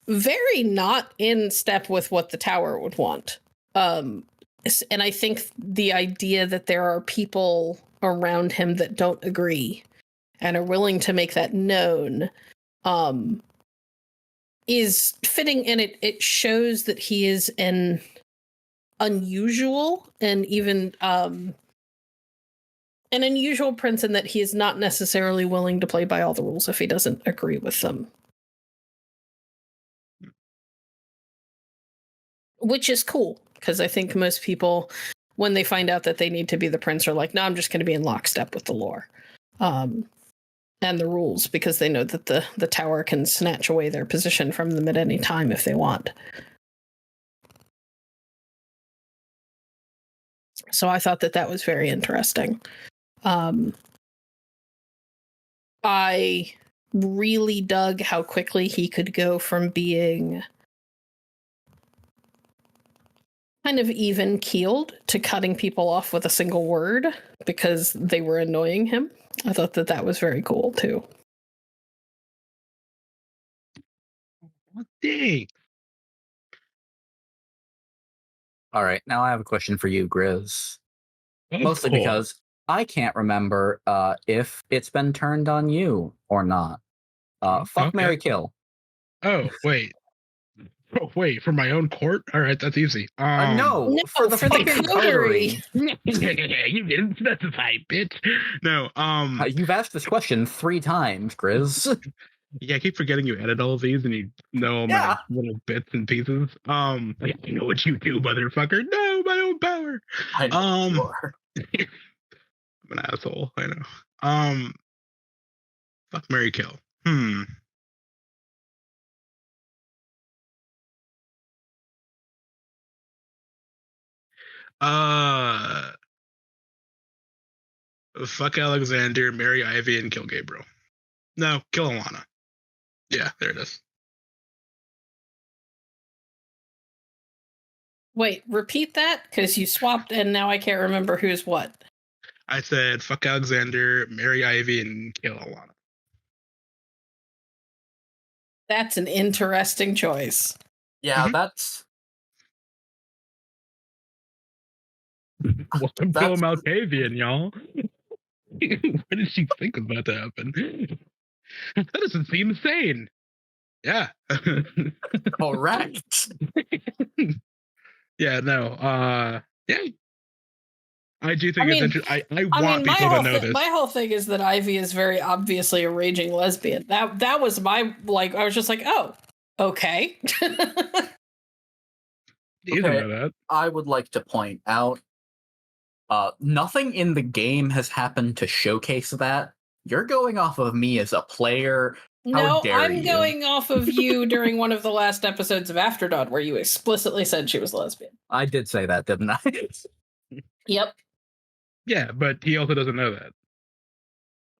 very not in step with what the tower would want. And I think the idea that there are people around him that don't agree and are willing to make that known is fitting, and it shows that he is an unusual and even an unusual prince, in that he is not necessarily willing to play by all the rules if he doesn't agree with them. Which is cool, because I think most people, when they find out that they need to be the prince, are like, no, I'm just going to be in lockstep with the lore and the rules, because they know that the tower can snatch away their position from them at any time if they want. So I thought that was very interesting. I really dug how quickly he could go from being kind of even keeled to cutting people off with a single word because they were annoying him. I thought that was very cool too. Dang. All right, now I have a question for you, Grizz. Mostly Cool. because I can't remember if it's been turned on you or not. Fuck, okay. marry, kill. Oh, wait. For my own court? All right, that's easy. No, for the fucking coterie. You didn't specify, bitch. No, you've asked this question 3 times, Grizz. Yeah, I keep forgetting you edit all of these and you know my little bits and pieces. I know what you do, motherfucker. No, my own power. I know you are. I'm an asshole. I know. Fuck, marry, kill. Fuck Alexander, marry Ivy, and kill Gabriel. No, kill Alana. Yeah, there it is. Wait, repeat that? Because you swapped and now I can't remember who's what. I said fuck Alexander, marry Ivy, and kill Alana. That's an interesting choice. Yeah, that's Welcome to That's- Malkavian, y'all. What did she think was about to happen? That doesn't seem sane. Yeah. correct. Yeah, no. Yeah. I do think it's interesting. I want people to know this. My whole thing is that Ivy is very obviously a raging lesbian. That was my, like, I was just like, oh, okay. You didn't know that. I would like to point out, nothing in the game has happened to showcase that. You're going off of me as a player. No, dare I'm you. going off of you during one of the last episodes of After Dawn where you explicitly said she was lesbian. I did say that, didn't I? Yep. Yeah, but he also doesn't know that.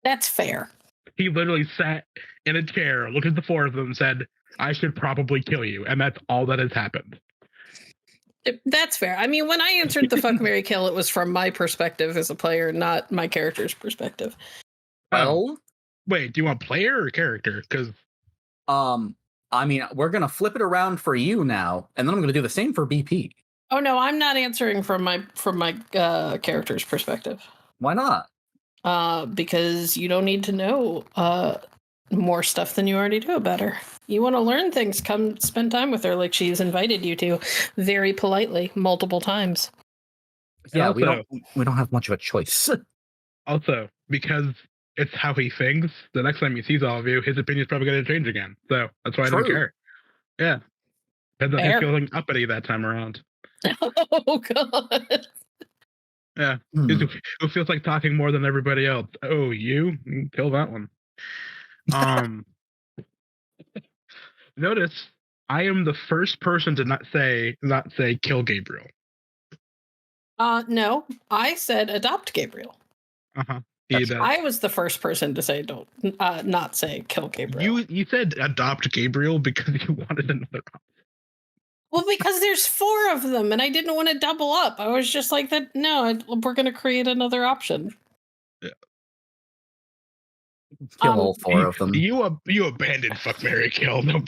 That's fair. He literally sat in a chair, looked at the four of them, and said, I should probably kill you. And that's all that has happened. That's fair. I mean, when I answered the fuck, marry, kill, it was from my perspective as a player, not my character's perspective. Well, wait, do you want player or character? Because I mean, we're gonna flip it around for you now, and then I'm gonna do the same for BP. Oh no, I'm not answering from my character's perspective. Why not? Because you don't need to know more stuff than you already do about her. You want to learn things, come spend time with her like she's invited you to, very politely, multiple times. Yeah, also, we don't have much of a choice. Also, because it's how he thinks, the next time he sees all of you, his opinion's probably going to change again. So that's why I don't care. Yeah. Depends on him feeling uppity that time around. Oh, God. Yeah. Who feels like talking more than everybody else? Oh, you? Kill that one. Notice, I am the first person to not say kill Gabriel. No, I said adopt Gabriel. Uh-huh. I was the first person to say don't not say kill Gabriel. You said adopt Gabriel because you wanted another option. Well, because there's 4 of them, and I didn't want to double up. I was just like, that. No, we're going to create another option. Yeah. Kill all 4 of them. You abandoned fuck, marry, kill. No.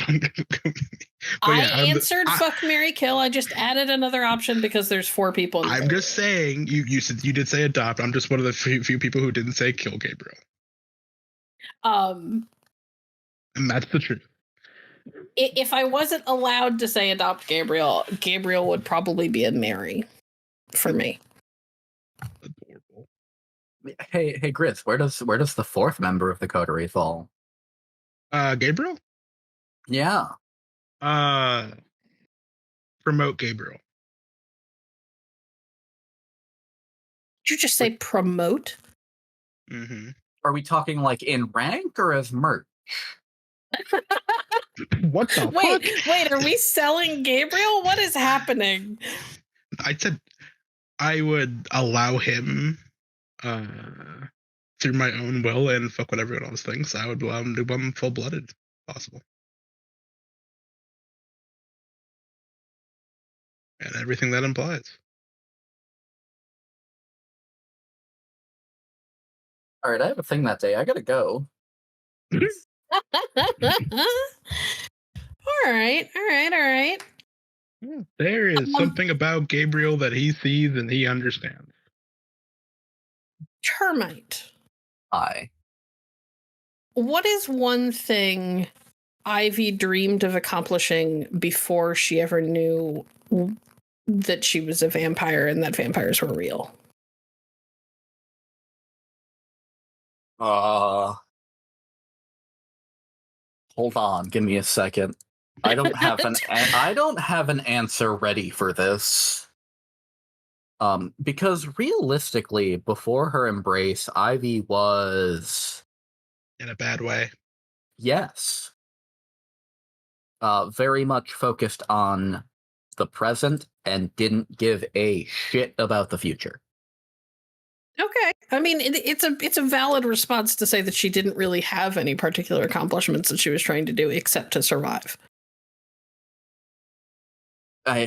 I answered fuck, marry, kill. I just added another option because there's 4 people. I'm just saying you said you did say adopt. I'm just one of the few people who didn't say kill Gabriel. And that's the truth. If I wasn't allowed to say adopt Gabriel, Gabriel would probably be a Mary for me. Adorable. Hey, Grizz, where does the 4th member of the coterie fall? Gabriel? Yeah. Promote Gabriel. Did you just say promote? Mm-hmm. Are we talking like in rank or as merch? What the fuck? Wait, are we selling Gabriel? What is happening? I said I would allow him through my own will and fuck what everyone else thinks. I would allow him to become full-blooded, if possible. And everything that implies. All right, I have a thing that day. I gotta go. All right. There is something about Gabriel that he sees and he understands. Termite. Hi. What is one thing Ivy dreamed of accomplishing before she ever knew that she was a vampire and that vampires were real? Hold on, give me a second. I don't have an answer ready for this. Because realistically, before her embrace, Ivy was In a bad way. Yes. Very much focused on the present and didn't give a shit about the future. Okay. I mean, it's a valid response to say that she didn't really have any particular accomplishments that she was trying to do except to survive.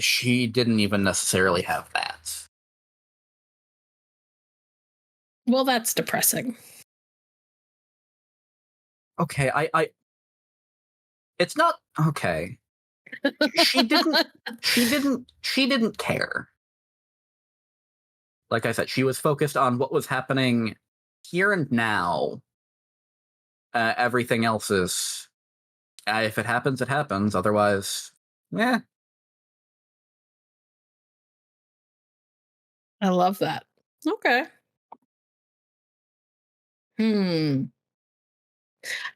She didn't even necessarily have that. Well, that's depressing. Okay, it's not okay. She didn't care. Like I said, she was focused on what was happening here and now. Everything else is, if it happens, it happens. Otherwise, yeah. I love that. Okay. I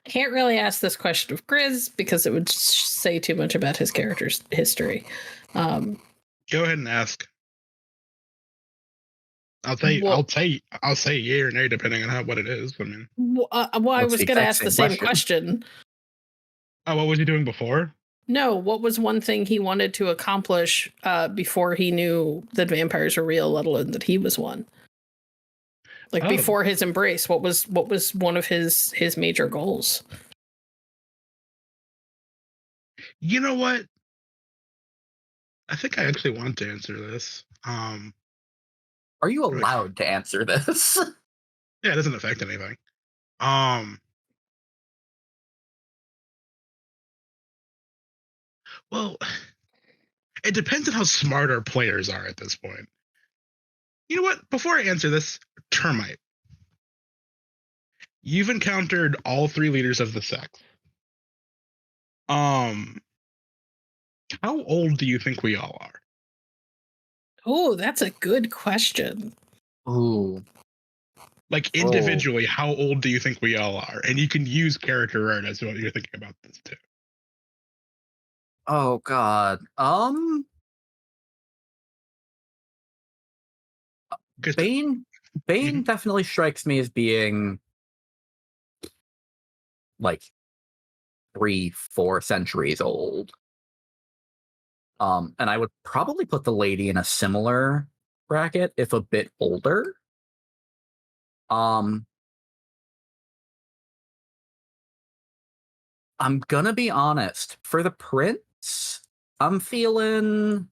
can't really ask this question of Grizz because it would say too much about his character's history. Go ahead and ask. I'll say yay or nay depending on what it is. I mean, I was going to ask the same question. Oh, what was he doing before? No, what was one thing he wanted to accomplish before he knew that vampires were real, let alone that he was one? Like before his embrace, what was one of his major goals? You know what? I think I actually want to answer this. Are you allowed to answer this? Yeah, it doesn't affect anything. Well, it depends on how smart our players are at this point. You know what? Before I answer this, Termite. You've encountered all three leaders of the sect. How old do you think we all are? Oh, that's a good question. Ooh. Like individually, how old do you think we all are? And you can use character art as what you're thinking about this too. Oh God. Bane definitely strikes me as being like 3-4 centuries old. And I would probably put the lady in a similar bracket, if a bit older. I'm gonna be honest. For the prince, I'm feeling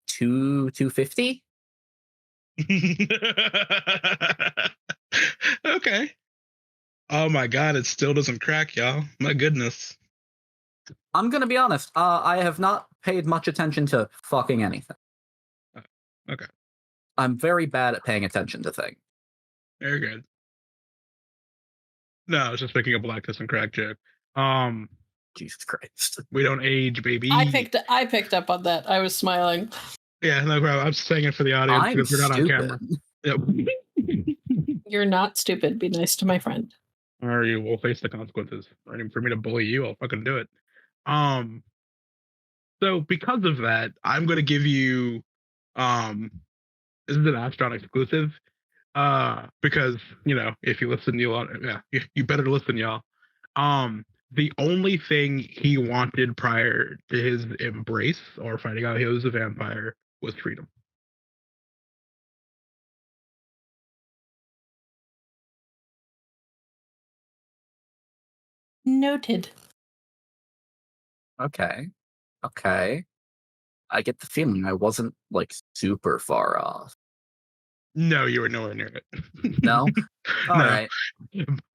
250. Okay. Oh my God, it still doesn't crack, y'all. My goodness. I'm gonna be honest. I have not paid much attention to fucking anything. Okay. I'm very bad at paying attention to things. Very good. No, I was just making a black doesn't crack joke. Jesus Christ. We don't age, baby. I picked up on that. I was smiling. Yeah, no problem. I'm saying it for the audience because we're not stupid. on camera. Yep. You're not stupid. Be nice to my friend. Or you will face the consequences. For me to bully you, I'll fucking do it. So because of that, I'm gonna give you this is an Astron exclusive. Because if you listen, you better listen, y'all. The only thing he wanted prior to his embrace or finding out he was a vampire was freedom. Noted. Okay. I get the feeling I wasn't like super far off. No, you were nowhere near it. No? All right.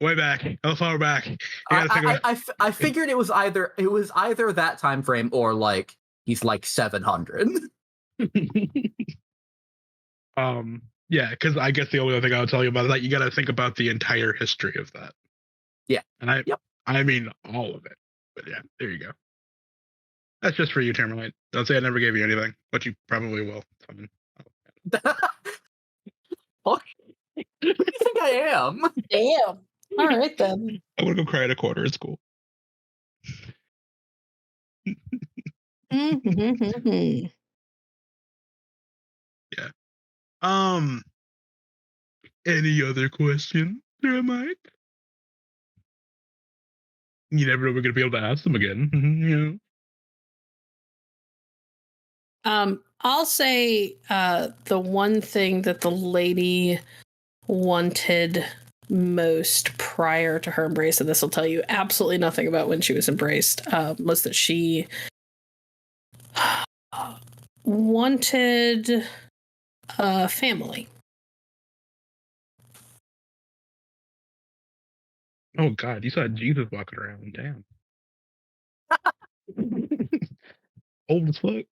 Way back. How far back? I figured it was either that time frame or like he's like 700. Yeah, because I guess the only other thing I would tell you about that, you got to think about the entire history of that. Yeah. And I mean all of it. But yeah, there you go. That's just for you, Termite. Don't say I never gave you anything, but you probably will. What do you think I am? Damn. All right then. I'm gonna go cry at a corner. It's cool. Yeah. Any other questions, Termite? You never know we're gonna be able to ask them again. I'll say the one thing that the lady wanted most prior to her embrace, and this will tell you absolutely nothing about when she was embraced, was that she wanted a family. Oh God, you saw Jesus walking around. Damn. Old as fuck.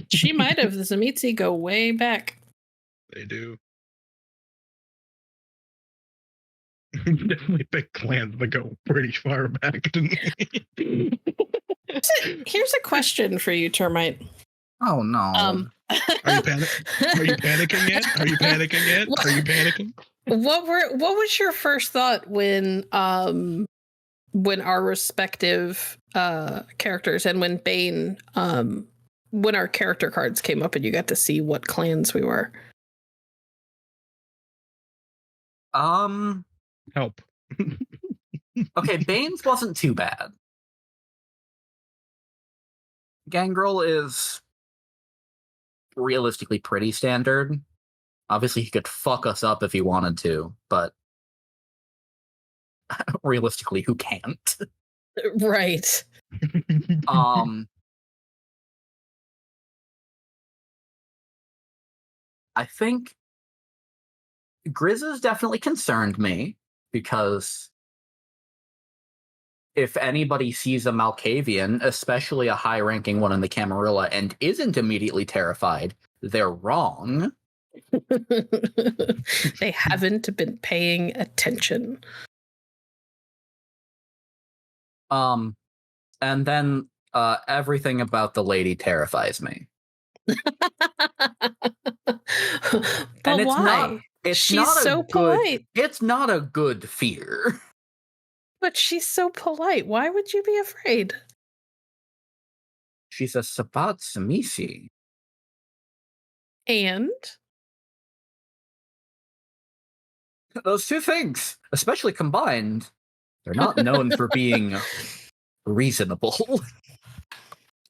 She might have. The Zamitzi go way back. They do. Definitely big clans that go pretty far back. Here's a question for you, Termite. Oh no. Are you panicking yet? Are you panicking yet? Are you panicking? What was your first thought when our respective characters and when Bane when our character cards came up and you got to see what clans we were? Help. Okay, Bane's wasn't too bad. Gangrel is realistically pretty standard. Obviously, he could fuck us up if he wanted to, but realistically, who can't? Right. I think Grizz has definitely concerned me, because if anybody sees a Malkavian, especially a high-ranking one in the Camarilla, and isn't immediately terrified, they're wrong. They haven't been paying attention. And then everything about the lady terrifies me. But and why? She's so polite. It's not a good fear. But she's so polite. Why would you be afraid? She's a Sabat Samisi. And? Those two things, especially combined, they're not known for being reasonable.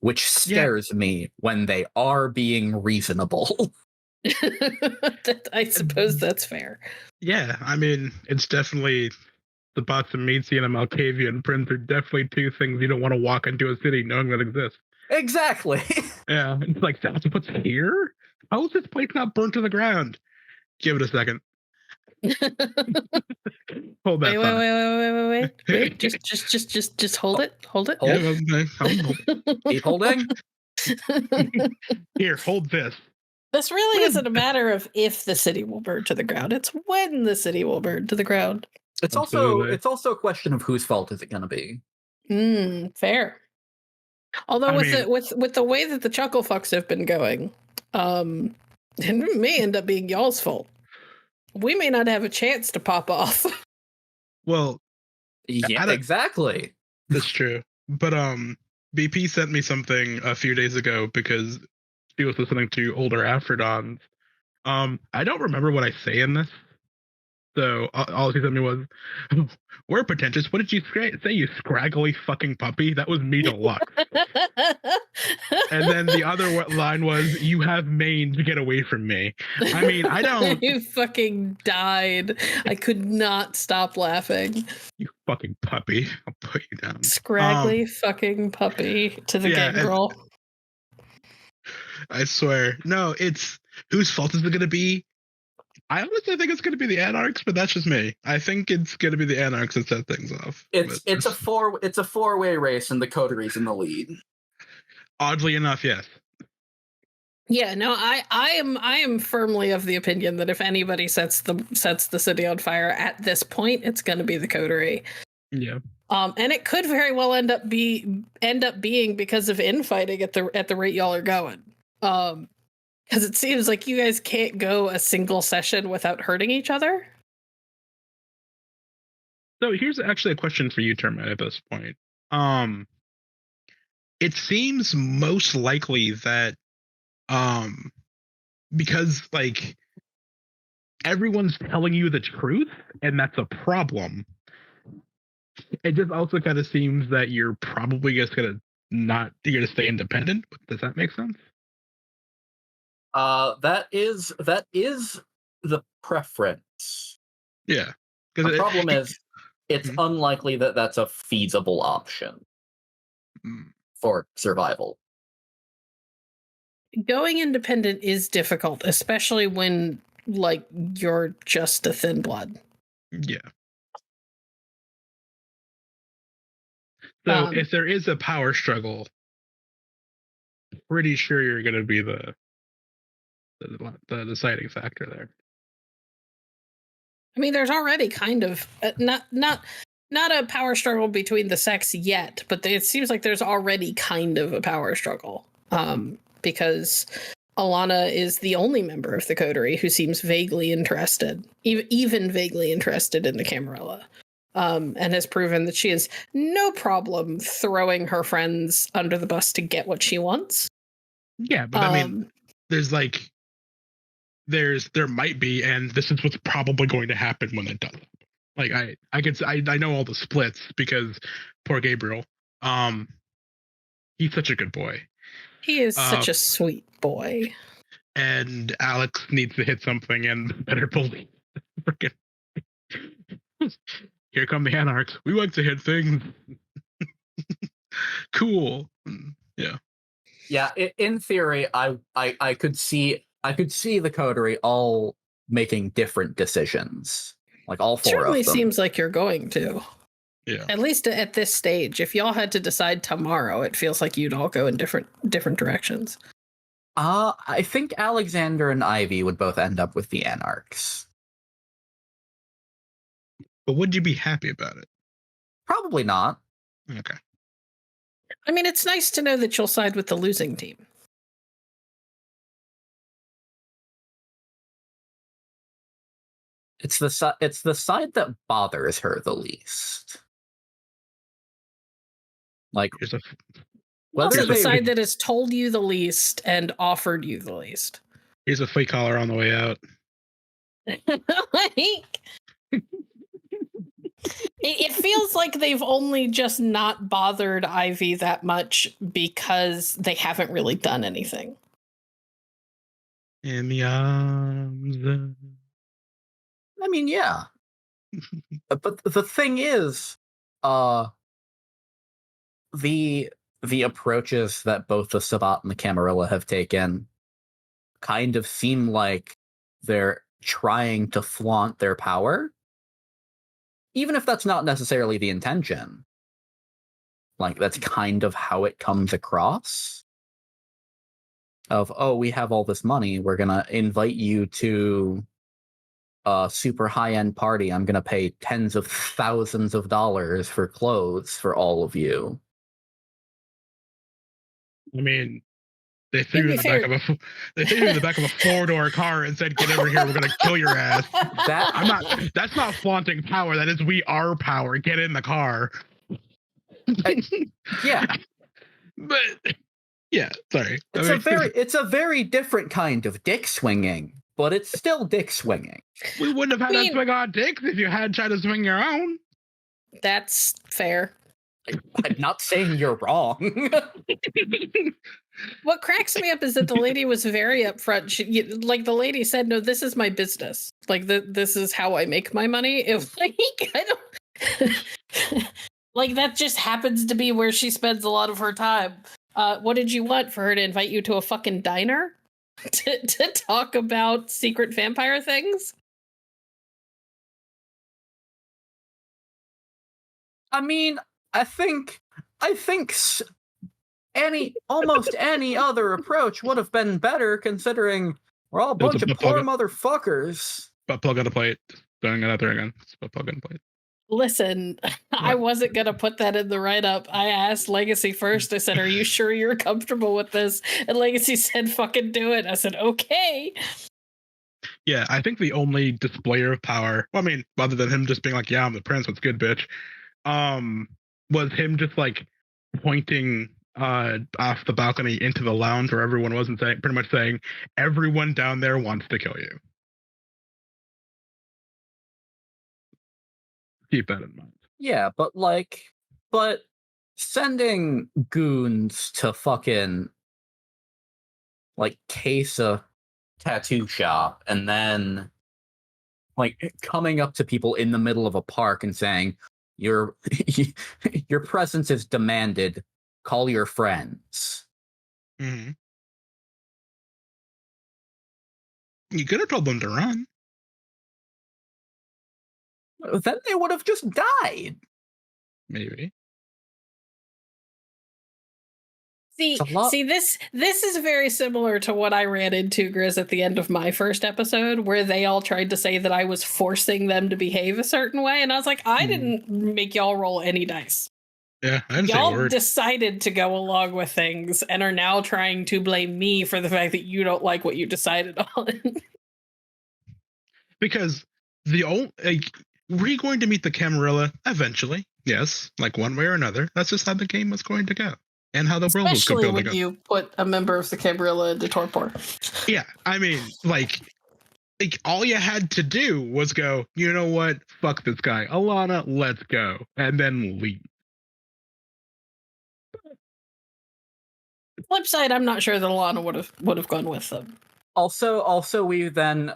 Which scares me when they are being reasonable. I suppose that's fair. Yeah, I mean, it's definitely the Botsamisi and a Malkavian prince are definitely two things you don't want to walk into a city knowing that exists. Exactly. Yeah, it's like, that's what's here? How is this place not burnt to the ground? Give it a second. Hold that. Wait. Just hold it. Hold it. Keep holding. Here, hold this. This really isn't a matter of if the city will burn to the ground. It's when the city will burn to the ground. It's also a question of whose fault is it going to be. Fair. Although with the way that the chuckle fucks have been going, it may end up being y'all's fault. We may not have a chance to pop off. Well, yeah, exactly. That's true. But BP sent me something a few days ago because she was listening to older Aphrodons. I don't remember what I say in this. So all she sent me was, "We're pretentious. What did you say, you scraggly fucking puppy? That was me deluxe." And then the other line was, "You have mange, get away from me." I mean, I don't. You fucking died. I could not stop laughing. You fucking puppy. I'll put you down. Scraggly fucking puppy to the gangrel. I swear. No, it's whose fault is it going to be? I honestly think it's going to be the Anarchs, but that's just me. I think it's going to be the Anarchs that set things off. It's a four-way race, and the Coteries in the lead. Oddly enough, yes. Yeah, no, I am firmly of the opinion that if anybody sets the city on fire at this point, it's going to be the Coterie. Yeah. And it could very well end up being because of infighting at the rate y'all are going. Because it seems like you guys can't go a single session without hurting each other. So here's actually a question for you, Termite, at this point. It seems most likely that because like everyone's telling you the truth, and that's a problem. It just also kind of seems that you're probably just gonna stay independent. Does that make sense? That is the preference. Yeah. The problem is, it's Mhm. unlikely that that's a feasible option for survival. Going independent is difficult, especially when, like, you're just a thin blood. Yeah. So if there is a power struggle, pretty sure you're going to be the deciding factor there. I mean, there's already kind of not a power struggle between the sex yet, but it seems like there's already kind of a power struggle. Because Alana is the only member of the coterie who seems vaguely interested, even vaguely interested in the Camarilla, and has proven that she has no problem throwing her friends under the bus to get what she wants. Yeah, but I mean, there might be, and this is what's probably going to happen when it does. Like I know all the splits because poor Gabriel. He's such a good boy. He is such a sweet boy. And Alex needs to hit something, and better believe freaking. Here come the Anarchs. We like to hit things. Cool. Yeah. Yeah, in theory, I could see the coterie all making different decisions. Like all four Certainly of them. seems like you're going to. Yeah. At least at this stage. If y'all had to decide tomorrow, it feels like you'd all go in different directions. I think Alexander and Ivy would both end up with the Anarchs. But would you be happy about it? Probably not. Okay. I mean, it's nice to know that you'll side with the losing team. It's the side that bothers her the least. Like, Also, the side that has told you the least and offered you the least. Here's a fake collar on the way out. It feels like they've only just not bothered Ivy that much because they haven't really done anything. In the arms. I mean, yeah. But the thing is, the approaches that both the Sabbat and the Camarilla have taken kind of seem like they're trying to flaunt their power. Even if that's not necessarily the intention. Like, that's kind of how it comes across. Of, oh, we have all this money, we're gonna invite you to a super high-end party. I'm gonna pay tens of thousands of dollars for clothes for all of you. I mean, they threw you in the back of a 4-door car and said, "Get over here, we're gonna kill your ass." That's not flaunting power. That is, we are power. Get in the car. Yeah. But yeah, sorry. It's a very different kind of dick swinging, but it's still dick swinging. We wouldn't have had that swing on dicks if you had tried to swing your own. That's fair. I'm not saying you're wrong. What cracks me up is that the lady was very upfront. The lady said, "No, this is my business. Like, this is how I make my money." It, I don't like that. Just happens to be where she spends a lot of her time. What did you want, for her to invite you to a fucking diner to talk about secret vampire things? I mean, I think almost any other approach would have been better, considering we're all a bunch of poor motherfuckers. But plug on the plate. Throwing it out there again. But plug on the plate. Listen, I wasn't going to put that in the write-up. I asked Legacy first. I said, "Are you sure you're comfortable with this?" And Legacy said, "Fucking do it." I said, "Okay." Yeah, I think the only displayer of power, well, I mean, other than him just being like, "Yeah, I'm the prince, what's good, bitch," was him just like pointing off the balcony into the lounge where everyone was, and saying, pretty much saying, "Everyone down there wants to kill you." Keep that in mind. Yeah, but sending goons to fucking like case a tattoo shop and then like coming up to people in the middle of a park and saying, your your presence is demanded, call your friends. Mm-hmm. You could have told them to run. Then they would have just died. Maybe. See, this is very similar to what I ran into, Grizz, at the end of my first episode, where they all tried to say that I was forcing them to behave a certain way, and I was like, I didn't make y'all roll any dice. Yeah, I didn't say a Y'all word. decided to go along with things and are now trying to blame me for the fact that you don't like what you decided on. Because we're going to meet the Camarilla eventually. Yes, like one way or another. That's just how the game was going to go. And how the world was Especially going to when go. you put a member of the Camarilla into torpor. Yeah, I mean, like all you had to do was go, you know what? Fuck this guy. Alana, let's go. And then leave. Flip side, I'm not sure that Alana would have gone with them. Also, we then,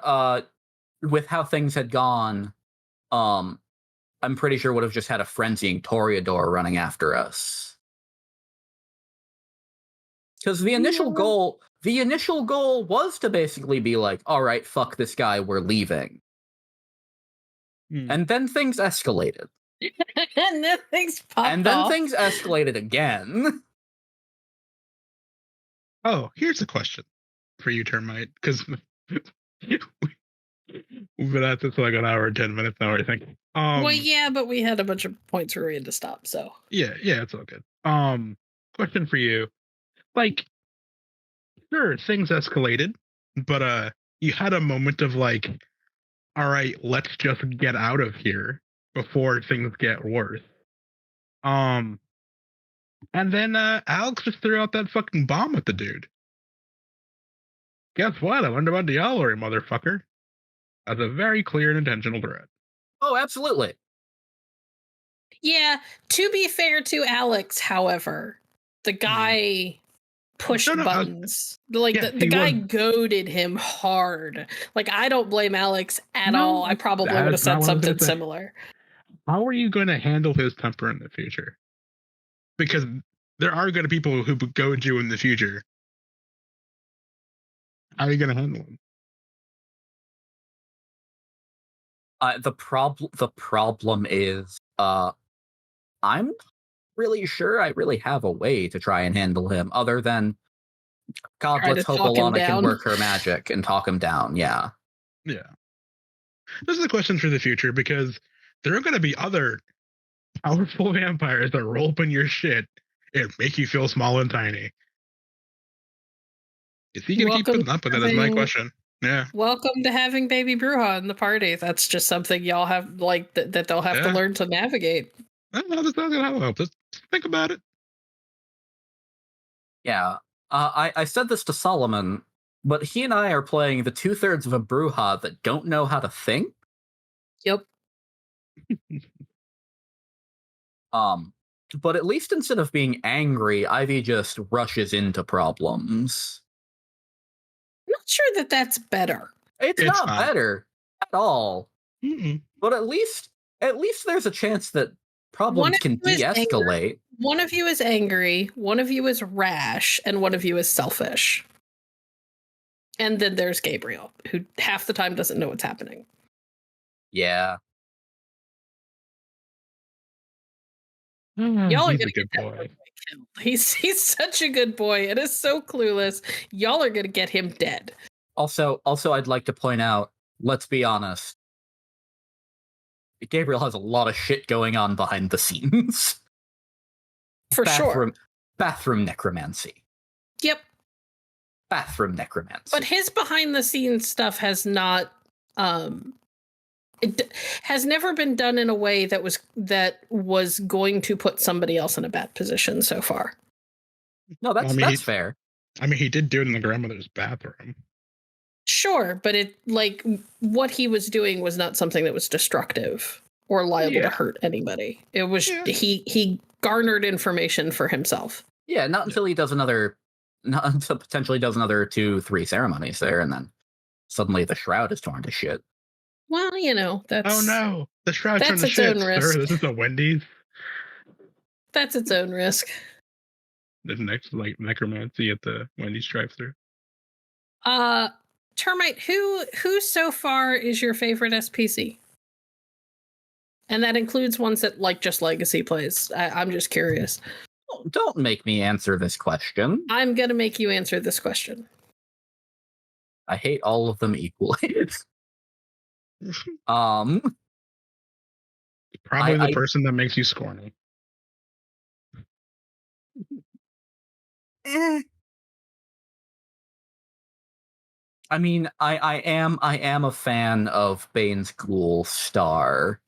with how things had gone, I'm pretty sure would have just had a frenzying Toreador running after us. Because the initial goal was to basically be like, all right, fuck this guy, we're leaving. And then things escalated. And then things popped And then off. things escalated again. Oh, here's a question for you, Termite, because we've been at this for like an hour and 10 minutes now, I think. Well, yeah, but we had a bunch of points where we had to stop, so. Yeah, it's all good. Question for you. Like, sure, things escalated, but you had a moment of like, all right, let's just get out of here before things get worse. And then Alex just threw out that fucking bomb at the dude. Guess what? I learned about Diallory, motherfucker. That's a very clear and intentional threat. Oh, absolutely. Yeah, to be fair to Alex, however, the guy pushed buttons. The guy goaded him hard. Like, I don't blame Alex at all. I probably would have said something similar. How are you going to handle his temper in the future? Because there are going to be people who goad you in the future. How are you going to handle him? The problem is, I'm really sure I really have a way to try and handle him, other than, God, let's hope Alana can work her magic and talk him down. Yeah. Yeah. This is a question for the future, because there are going to be other powerful vampires that roll up in your shit and make you feel small and tiny. Is he going to keep putting up with it? That's my question. Yeah. Welcome to having Baby Bruja in the party. That's just something y'all have, like, that they'll have to learn to navigate. That's not going to help. Just think about it. Yeah. I said this to Solomon, but he and I are playing the 2/3 of a Bruja that don't know how to think. Yep. But at least instead of being angry, Ivy just rushes into problems. I'm not sure that that's better. It's not better at all. Mm-mm. But at least there's a chance that problems can de-escalate. One of you is angry, one of you is rash, and one of you is selfish. And then there's Gabriel, who half the time doesn't know what's happening. Yeah. Y'all are He's gonna a good get boy. killed. He's such a good boy and is so clueless. Y'all are gonna get him dead. Also, I'd like to point out, let's be honest, Gabriel has a lot of shit going on behind the scenes. For sure. Bathroom necromancy. Yep. Bathroom necromancy. But his behind the scenes stuff has not it has never been done in a way that was going to put somebody else in a bad position so far. No, that's fair. I mean, he did do it in the grandmother's bathroom. Sure, but what he was doing was not something that was destructive or liable to hurt anybody. It was he garnered information for himself. Yeah, not until potentially does another 2-3 ceremonies there, and then suddenly the shroud is torn to shit. Well, that's... Oh no, the shroud turned that's to its shit, own sir. risk. This is a Wendy's. That's its own risk. The next necromancy at the Wendy's drive-thru. Termite, who so far is your favorite SPC? And that includes ones that just Legacy plays. I'm just curious. Don't make me answer this question. I'm gonna make you answer this question. I hate all of them equally. Probably the person that makes you scorny. I mean, I am a fan of Bane's Ghoul Star.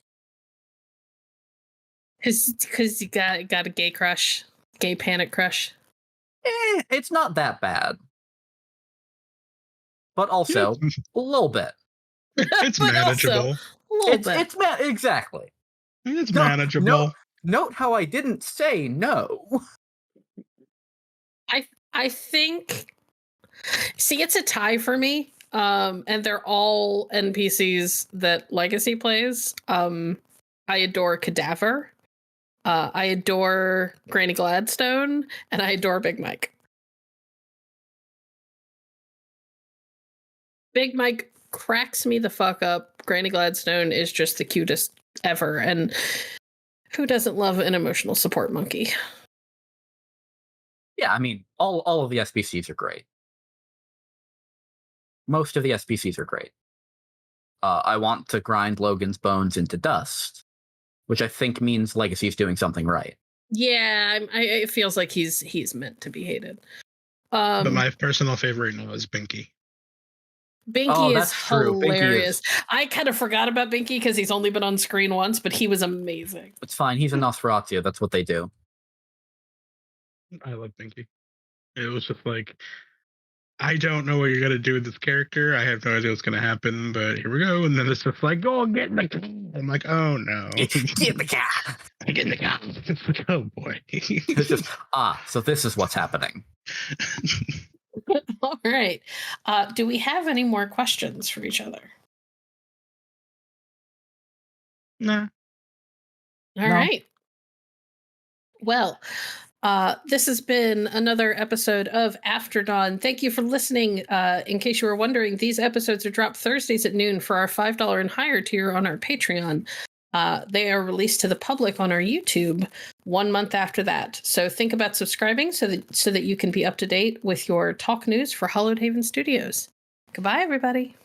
Because you got a gay crush, gay panic crush. It's not that bad, but also a little bit. It's manageable. Exactly. It's manageable. Note how I didn't say no. I think. See, it's a tie for me. And they're all NPCs that Legacy plays. I adore Cadaver. I adore Granny Gladstone, and I adore Big Mike. Big Mike cracks me the fuck up. Granny Gladstone is just the cutest ever, and who doesn't love an emotional support monkey? Yeah, I mean, all of the SPCs are great. Most of the SPCs are great. I want to grind Logan's bones into dust, which I think means Legacy's doing something right. Yeah, it feels like he's meant to be hated. But my personal favorite now is Binky. Binky is hilarious. I kind of forgot about Binky because he's only been on screen once, but he was amazing. It's fine. He's a Nosferatu. That's what they do. I love Binky. It was just like, I don't know what you're going to do with this character. I have no idea what's going to happen, but here we go. And then it's just like, go get in the car. I'm like, oh no. Get in the car. Get in the car. It's like, oh boy. It's just, so this is what's happening. All right. Do we have any more questions for each other? Nah. All right. Well, this has been another episode of After Dawn. Thank you for listening. In case you were wondering, these episodes are dropped Thursdays at noon for our $5 and higher tier on our Patreon. They are released to the public on our YouTube 1 month after that. So think about subscribing so that you can be up to date with your talk news for Hallowed Haven Studios. Goodbye, everybody.